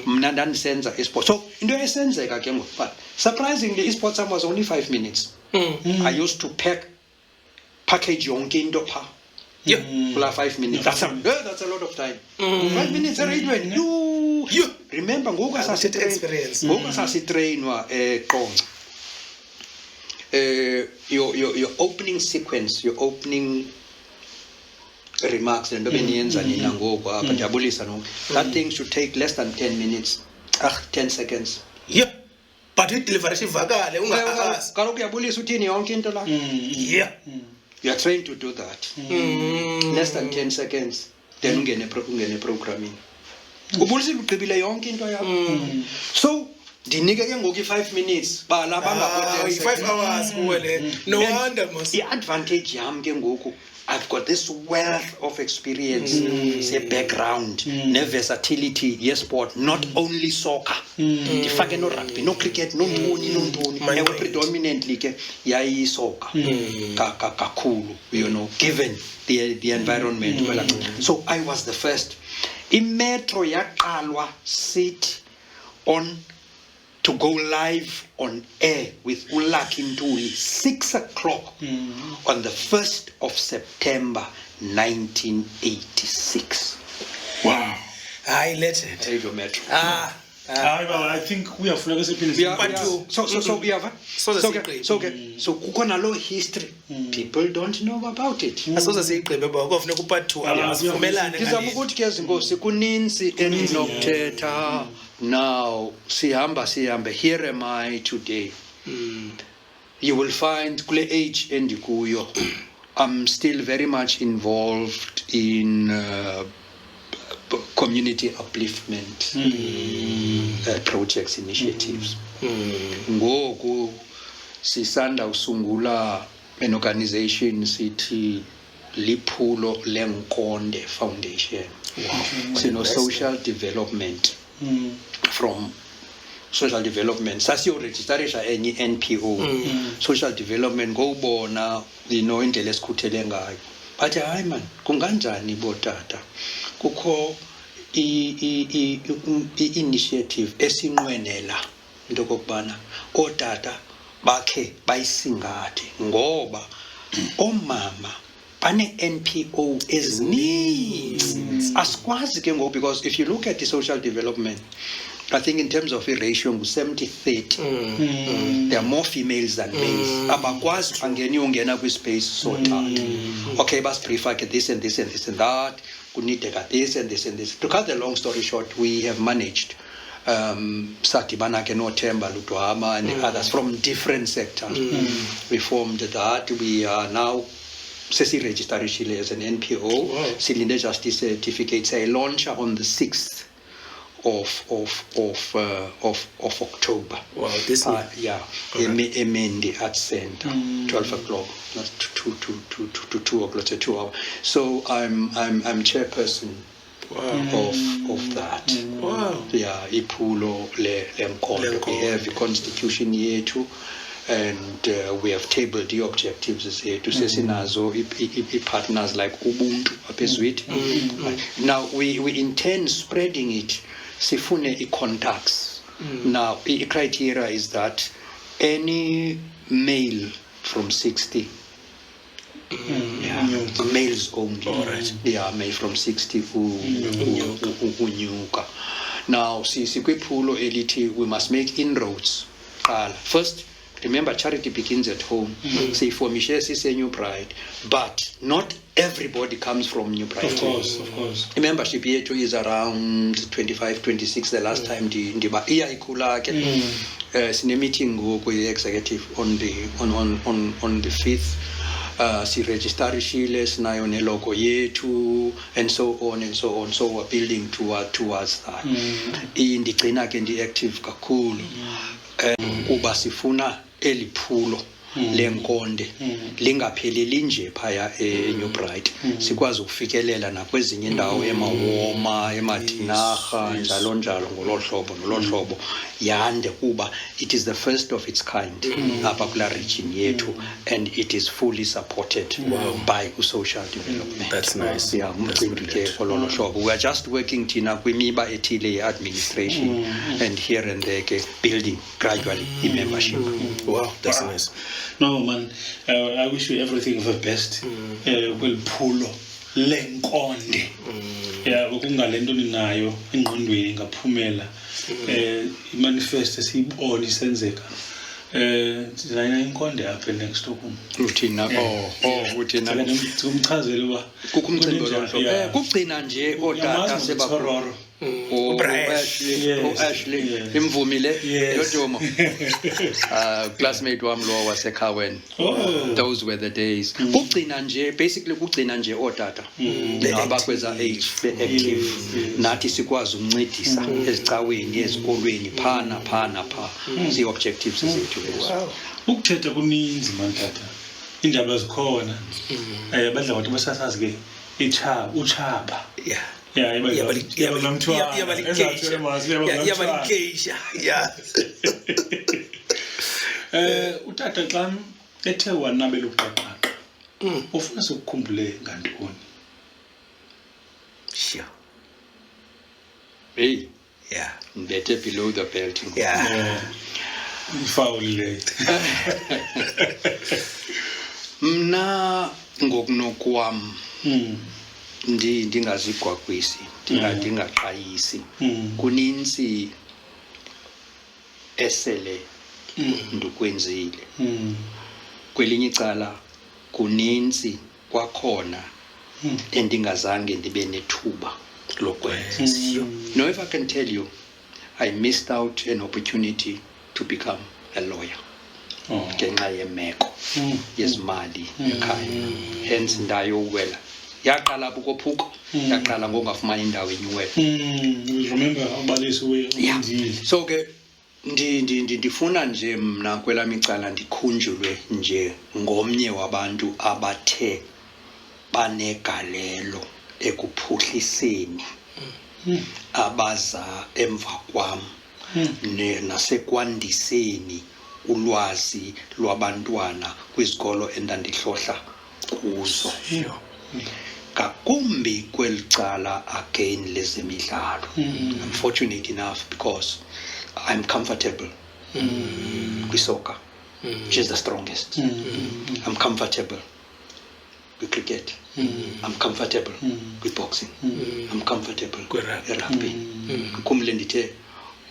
mna ndandisenza isport so into esenzeka ke ngoku but surprisingly isport sam was only 5 minutes I used to package yonke into pha kula 5 minutes that's a lot of time 5 minutes eradweni you remember ngoku sasitrainwa eQonce your opening sequence your opening remarks and beniyenza nina ngoku apha ndiyabulisa nonke that thing should take less than 10 minutes 10 seconds but i-delivery ivakale ungazi kaloku uyabulisa uthini yonke into la you are trained to do that less than 10 seconds then ungene programming ubulisile ugqibile yonke into yakho so ndinike ke ngoku i-5 minutes bala bangaphothi 5 hours kuwele no wonder i-advantage yam ke ngoku I've got this wealth of experience, say background, versatility, yes, sport, not only soccer. Ndifake no rugby, no cricket, no ntoni. Predominantly ke yayi soccer. Kakhulu, given the environment. So I was the first. I-Metro yaqalwa sit on to go live on air with Lucky Ntuli 6 o'clock on the 1st of September 1986. Wow. Hayi legend. Radio Metro. I think we have so kukona low history people don't know about it asoze siyigqibe ba kofuneka upart 2 abasivumelane ngizama ukuthi ke zinkosi kuninzi endinokuthetha now sihambe here am I today you will find kule age endikuyo I'm still very much involved in community upliftment projects, initiatives. Ngoku sisanda usungula an organization sithi Liphulo Lenkonde Foundation. Sino social development from social development sasiyo registerisha enye NPO social development ngobona indlela esikhuthele ngayo but hayi man kunganjani botata kukho initiative esinqwenela into kokubana otata bakhe bayisingathe ngoba omama bane NPO ezininzi asikwazi ke ngoku because if you look at the social development I think in terms of a ratio, 70-30. There are more females than males. Abakwazi angeni ungena kwi-space so tight. Okay, but prefer this and this and this and that. Could need this and this and this. To cut the long story short, we have managed Satibana Kenotemba Lutuama and others from different sectors. We formed that. We are now Sesi registered Chile as an NPO. Cylinder Justice Certificates. I launch on the 6th of October. Wow, this yeah, Emendi at Center, 12 o'clock, not 2 o'clock, 2 hours. So I'm chairperson of that. Wow. Yeah, Ipulo le Mquqo. We have a constitution here too. And we have tabled the objectives here to Sesinazo, partners like Ubuntu, Apeswit. Now we intend spreading it. Sifune contacts. Now the criteria is that any male from 60. Males only. Yeah, male from 60 unyuka. Now, Sikwipulo elite, we must make inroads. First, remember, charity begins at home. Say for Michelle, is a New Pride, but not everybody comes from New Pride. Of course. The membership here too is around 25, 26. The last time the meeting with the executive on the 5th. Si register shiles na yone logo yetu and so on and so on. So we're building towards that. Indigcina ke ndi active kakhulu. Kuba sifuna eliphulo lenkonde lingapheleli nje phaya eNew Bright. Sikwazi ukufikelela nakwezinye indawo emawoma, emadinaga njalo ngolo hlobo yande kuba it is the first of its kind apha kula region yethu, and it is fully supported by social development. That's nice. Yeah, we are just working thina kwimiba ethile administration and here and there building gradually membership. Wow, that's nice. No man, I wish you everything of the best. Will pulo lenkonde. Yeah, ukungalento ninayo engqondweni ngaphumela. Manifest siyibone isenzeka. Designer inkonde apha next okum. Uthina uthina umchazele uba kukumcimbi lo kugcina nje otata sebakhulu. Ashley imvumi le yodomo classmate wami lo wasekhaweni. Those were the days. Kugcina nje basically kugcina nje otata abakweza age active nathi sikwazi ukuncedisa ezicaweni ezikolweni phana pha the objectives zethu lezo. Ukuthetha kuninzi mantata indaba zikhona badla ukuthi basasazi ke uchaba. Yeah, utata xa ethe wanabela uqaqaqa ufuna sokukhumbule ngantoni? Sure. Hey, yeah, better below the belt. Yeah. Foul late. Mna ngokunokwam ndingazigwagwisi ndingaqayisi kuninzi esele ndikwenzile kwelinye icala kuninzi kwakhona endingazange ndibe nethuba lokwenza. No, if I can tell you, I missed out an opportunity to become a lawyer ngenxa yemeko yezimali ekhaya, hence ndayowela. Yaqala ukophuka yaqala ngongafumana indawo enyuwe. Remember abalisi we so ke ndifuna nje mna kwelami icala ndikhunjulwe nje ngomnye wabantu abathe banegalelo ekuphuhliseni abaza emva kwam nasekwandiseni ulwazi lwabantwana kwizikolo endandihlohla kuzo. Kakumbi kwelicala again lezemidlalo. I'm fortunate enough because I'm comfortable with soccer, which is the strongest. I'm comfortable with cricket. I'm comfortable with boxing. I'm comfortable with rugby. Kumle ndithe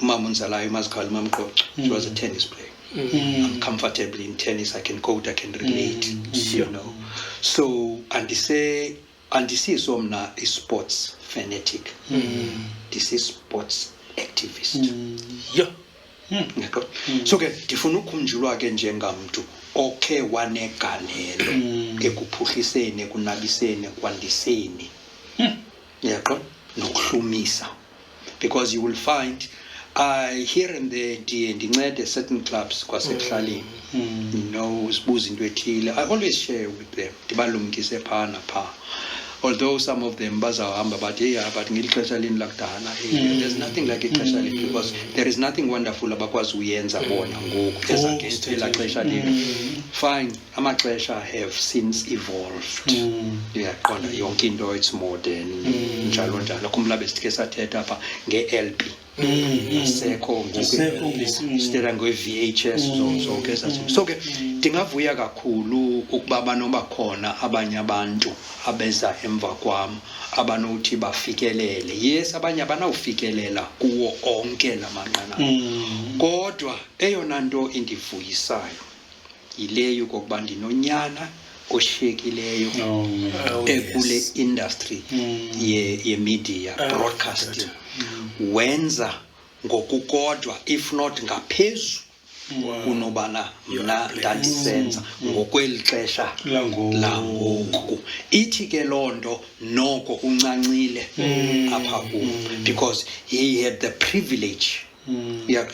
umama unzalayo mazikhala Mquqo, she was a tennis player. I'm comfortable in tennis, I can quote, I can relate, you know. So andisiso mna is sports fanatic. This is sports activist. Yo. Ngakho. So ke ndifuna ukukhunjulwa ke njengamntu okhe wanegalelo ekuphuhliseni, ekunabiseni, kwandiseni. Yaqo nokuhlumisa. Because you will find here and there ndincede certain clubs kwasekuhlaleni. You know, sibuza into ethile. I always share with them. Ndibalumkise phana pha. Although some of them bazahamba but ngilixesha lini lakudala. There's nothing like ixesha lini because there is nothing wonderful abakwazi uyenza bona ngoku as against ela xesha lini. Fine, amaxesha have since evolved. Yaqonda yonke into it's modern njalo njalo. Kumla besithe sathetha apha nge-LP. Sekho ngoku ngo-VHS so ke sathi. So ke ndingavuya kakhulu ukuba banoba khona abanye abantu abeza emva kwam abanothi bafikelele. Yes, abanye abanawufikelela kuwo onke lamanqanaba. Kodwa eyona nto indivuyisayo yileyo kokuba ndinonyana oshiyekileyo ekule industry ye media broadcasting. Wenza ngokukodwa if not ngaphezulu kunobana mna ndandisenza ngokweli xesha langoku. Ithi ke lonto noko uncancile apha kum because he had the privilege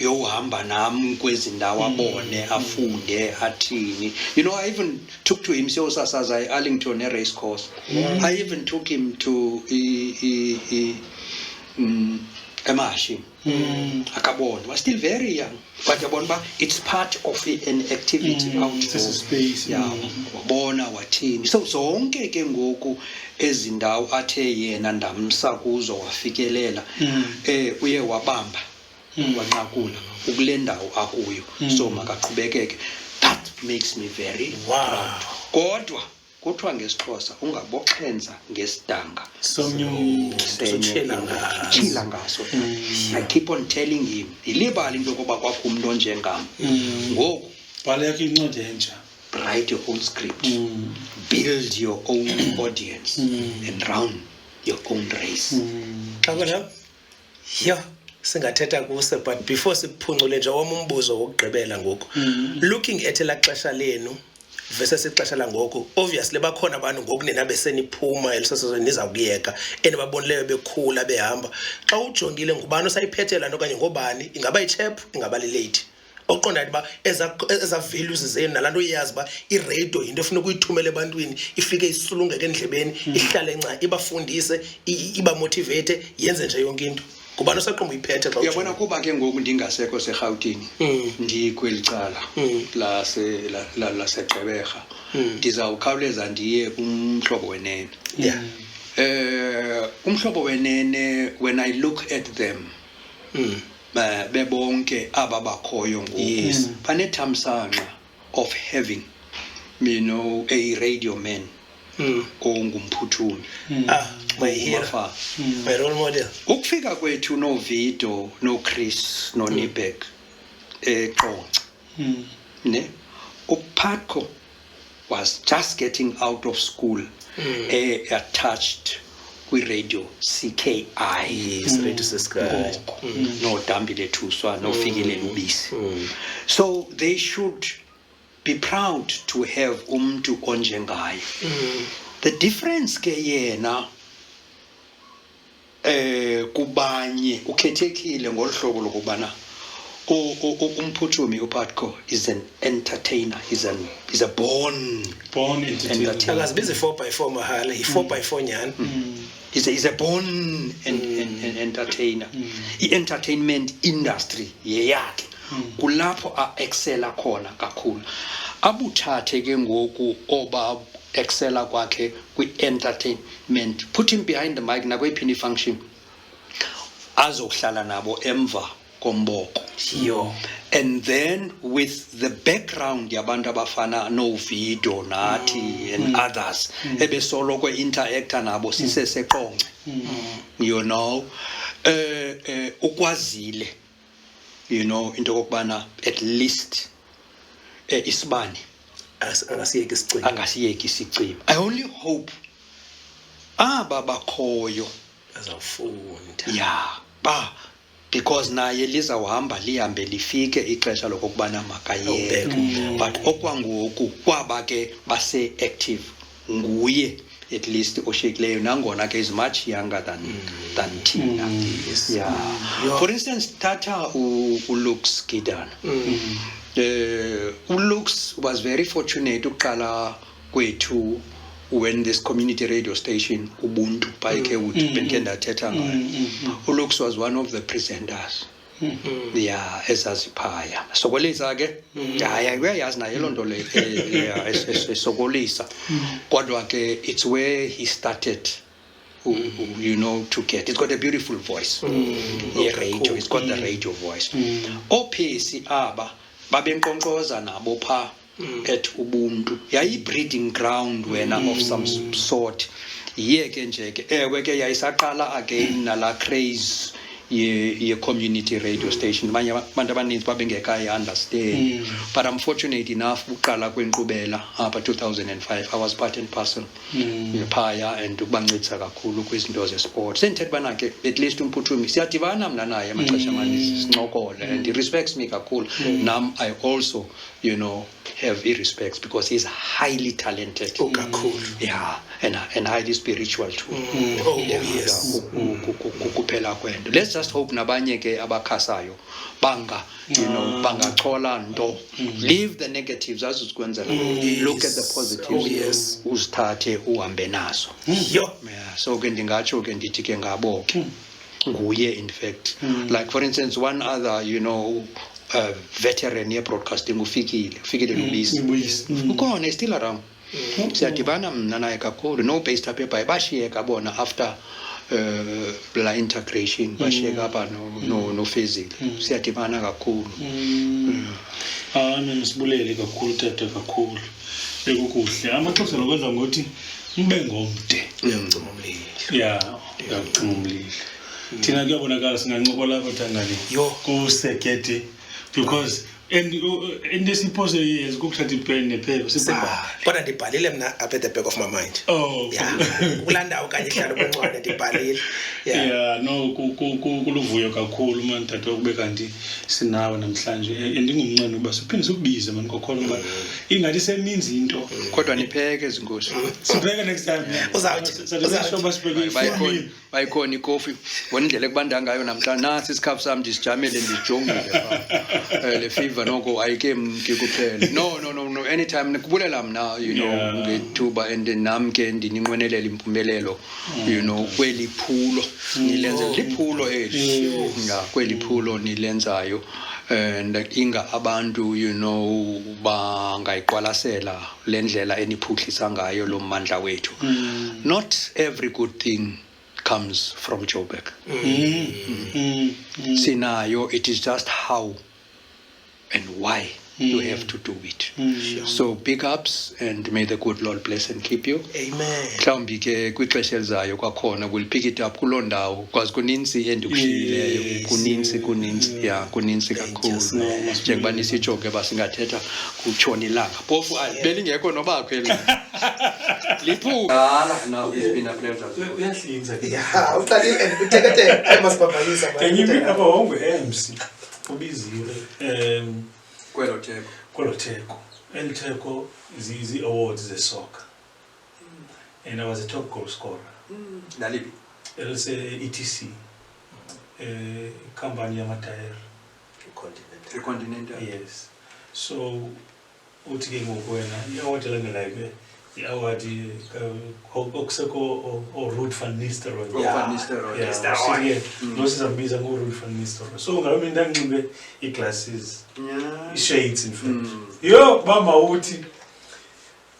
yohamba nam kwezi ndawo abone afunde athini. You know, I even took to him siyosasaza Arlington race course. I even took him to Emashi. Akabona was still very young, but yabona it's part of an activity outdoor space. Wabona wathini. So zonke ke ngoku ezindawo athe yena ndamsa kuzo wafikelela uye wabamba wanqakula ukule ndawo akuyo. So makaqhubekeke. That makes me very proud. Kodwa kuthiwa ngesixhosa ungaboxhenza ngesidanga chila ngaso. I keep on telling him ilibali into yokuba kwakho umuntu onjengam ngoku baleka incwadi entsha, write your own script, build your own audience and run your own race. Singathetha kuse, but before siphuncule nje umbuzo wokugqibela ngoku, looking at la xesha lenu versus ixesha langoku, obviously bakhona abantu ngoku nina beseniphuma elisesezweni niza kuyeka enibabonileyo bekhula behamba. Xa ujongile ngubani osayiphethela nto okanye ngobani, ingaba ichap ingaba lilate oqonda ukuba eza values zenu nalanto iyazi ba iradio into efuna ukuyithumela ebantwini ifike isulungeke endlebeni ihlale nca ibafundise iba motivate yenze nje yonke into. Kubani osaqomba iphethe xa uyabona kuba ke ngoku ndingasekho seGauteng ndikwelicala lasegqeberha ndizawukhawuleza ndiye kumhlobo wenene. Umhlobo wenene, when I look at them bebonke aba bakhoyo ngoku banethamsanqa of having, you know, a radio man ongumphutumi my role model. Ukufika kwethu no Vido no Chris no Nibek eXhosa ne uPatco was just getting out of school attached kwi radio CKI Radio Sky no Dambile Thuswa no Fikelele Ubisi. So they should be proud to have umntu onjengayo. The difference ke yena kubanye ukhethekile ngolhlobo lokubana umphuthumi uPatco is an entertainer, is a born entertainer. Akazibizi 4x4 mahala, i4x4 nyani. Is a born entertainer. I-entertainment industry yeyakhe kulapho a-excela khona kakhulu. Abuthathe ke ngoku oba excela kwakhe kwi-entertainment, put him behind the mic nakwephini function azohlala nabo emva komboko. And then with the background yabantu abafana no Vido nathi and others ebesoloko interacta nabo siseseqonce, you know, ukwazile you know, into okubana at least isibani angasiyeki isicima. I only hope aba bakhoyo azawufunda. Yeah, because naye lizawuhamba lihambe lifike ixesha lokubana makayeke. But okwangoku kwaba ke base active nguye at least oshekileyo nangona ke is much younger than Tina. Yeah. For instance, Tata Lux Gidan. Lux was very fortunate uqala kwethu when this community radio station Ubuntu Paike would Benkenda Tetanga. Lux was one of the presenters. Yeah, ezazipaya sokolisa ke hayi uyayazi naye lonto le sokolisa kodwa ke it's where he started you know to get. It's got a beautiful voice. Radio, it's got the radio voice. Ophesi aba babenqonqoza nabo pha at Ubuntu yayi breeding ground wena of some sort. Yeke nje ke ewe ke yayisaqala again nala craze ye community radio station manje abantu abaninzi babengekayi understand. But I'm fortunate enough uqala kwenkqubela apha 2005 I was part and parcel phaya and ukubancedisa kakhulu kwizinto zesport. Senthetha bana ke at least umphuthumi siyadibana mna naye amaxesha amaninzi sincokole and he respects me kakhulu. Nam I also, you know, have respects because he's highly talented. Kakhulu. Yeah, and highly spiritual too. Yes. Kuphela kwento. Let's just hope nabanye ke abakhasayo banga, you know, bangachola nto. Leave the negatives azuzikwenzela. Look at the positives. Uzithathe uhambe nazo. Yeah, so ke ndingatsho ke ndithi ke ngabo nguye in fact. Like for instance one other, you know, veteran ye broadcasting ufikile Lubisi. Ukhona is still around. Siyadibana mna naye kakhulu. No based up by bashiyeka bona after la integration bashiyeka apha no Fezile. Siyadibana kakhulu. Mina sibulele kakhulu tata kakhulu. Ekukuhle. Amaxesha lokwenza ngokuthi ube ngomde. Uyacima umlilo. Yeah, uyacima umlilo. Thina kuyabonakala singancokola lapha Tangani. Kusekete because and this supposed is kukushathi pen nephepha sibhala. Kodwa ndibhalile mna up at the back of my mind. Yeah. Ulandawo kanye ihlalo kwencwadi ndibhalile. Yeah, no kuluvuyo kakhulu manje tata ukube kanti sinawe namhlanje andingumncane uba siphinde sikubize manje kokhola uba ingathi seninzi into kodwa nipheke izinkosi. Sipheke next time. Uzawuthi Uzawuthi sipheke bayikhona ikofi wona indlela ekubanda ngayo namhlanje nasi isikhafu sami ndisijamele ndijongile le fever noko ayike kuphela. No anytime nikubulela mna, you know, ngethuba and nami ke ndininqwenelela impumelelo, you know, kweli phulo nilenza liphulo kweli phulo nilenzayo and inga abantu, you know, bangayiqwalasela lendlela eniphuhlisa ngayo lo mandla wethu. Not every good thing comes from Joburg. Sinayo, it is just how and why you have to do it. So big ups and may the good Lord bless and keep you. Amen. Mhlawumbi ke kwixesha elizayo kwakhona we'll pick it up kuloo ndawo because kuninzi endikushiyeleyo kuninzi yeah kuninzi kakhulu njengoba nisitsho ke basingathetha kutshona ilanga phofu belingekho nobakho elanga liphula now it's been a pleasure. uyahlinza ke uqalile utekete aymasibabhalisa ngimi apha wonke MC ubiziwe kwelo theko elitheko izi awards ze-soccer and I was a top goal scorer. Nalibi Elise ETC company yamatayera Continental. Yes, so uthi ke ngoku wena i-award like i-award okuseko Ruud van Nistelrooy. No sizambiza ngo-Ruud van Nistelrooy. So ngalo mina ndanxibe i-glasses, i-shades in fact. Yo bamba uthi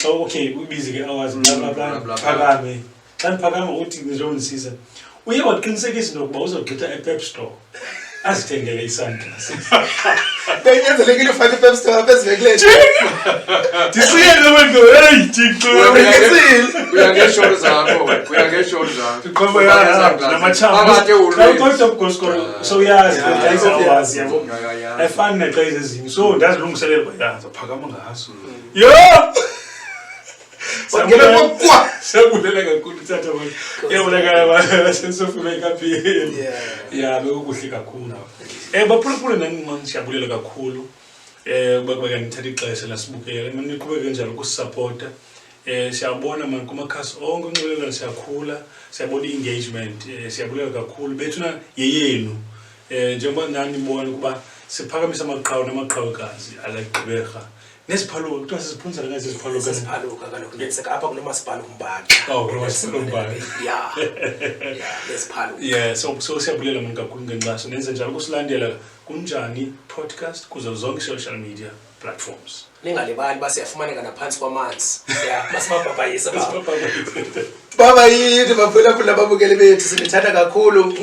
okay ubizi ke awards bla bla phakame. Xa niphakama uthi ngizondisiza. Uye waqinisekisa into yokuba uzogqitha e-Pep Store. asithengele isunglasses. Benyenzelekile ufake i-pep store phezivekileni. Ndisiyele wento, hey Thixo. Uyangesholo zakho, uyangesholo zakho. Qoba namachamba. Kodwa kugoskolo so uyazi ayisawazi yabo. Ayifani nexa ezinye. So ndazilungiselela bayaza phakama ngaso. Yo! Sabulela kakhulu thatha manje. Yabonakala sensofuna ikaphini. Yeah, bekukuhle kakhulu. Baphulaphula nani manje siyabulela kakhulu. Ukuba nithatha ixesha lasibukela. Mina niqhubeke kanjalo ukusupporta. Siyabona manje kumakhasi onke unxibelelwano siyakhula, siyabona i-engagement, siyabulela kakhulu. Bethuna yeyenu. Njengoba nani nibona ukuba siphakamisa namaqhawukazi alagqibeka. Nesiphaluka kuthiwa siziphunzela ngazi siphaluka. Siphaluka kaloku lenseka apha kunomasipala uMbaxa. Kunomasipala uMbaxa. Yeah. Lesiphaluka. Yeah, so siyabulela manje kakhulu ngenxaso. Nenze njalo kusilandela Kunjani Podcast kuzo zonke social media platforms. Ningalibali basiyafumaneka naphansi kwamanzi. Yeah, basibabhabayisa Baba yini baphulaphula babukeli bethu sinithanda kakhulu.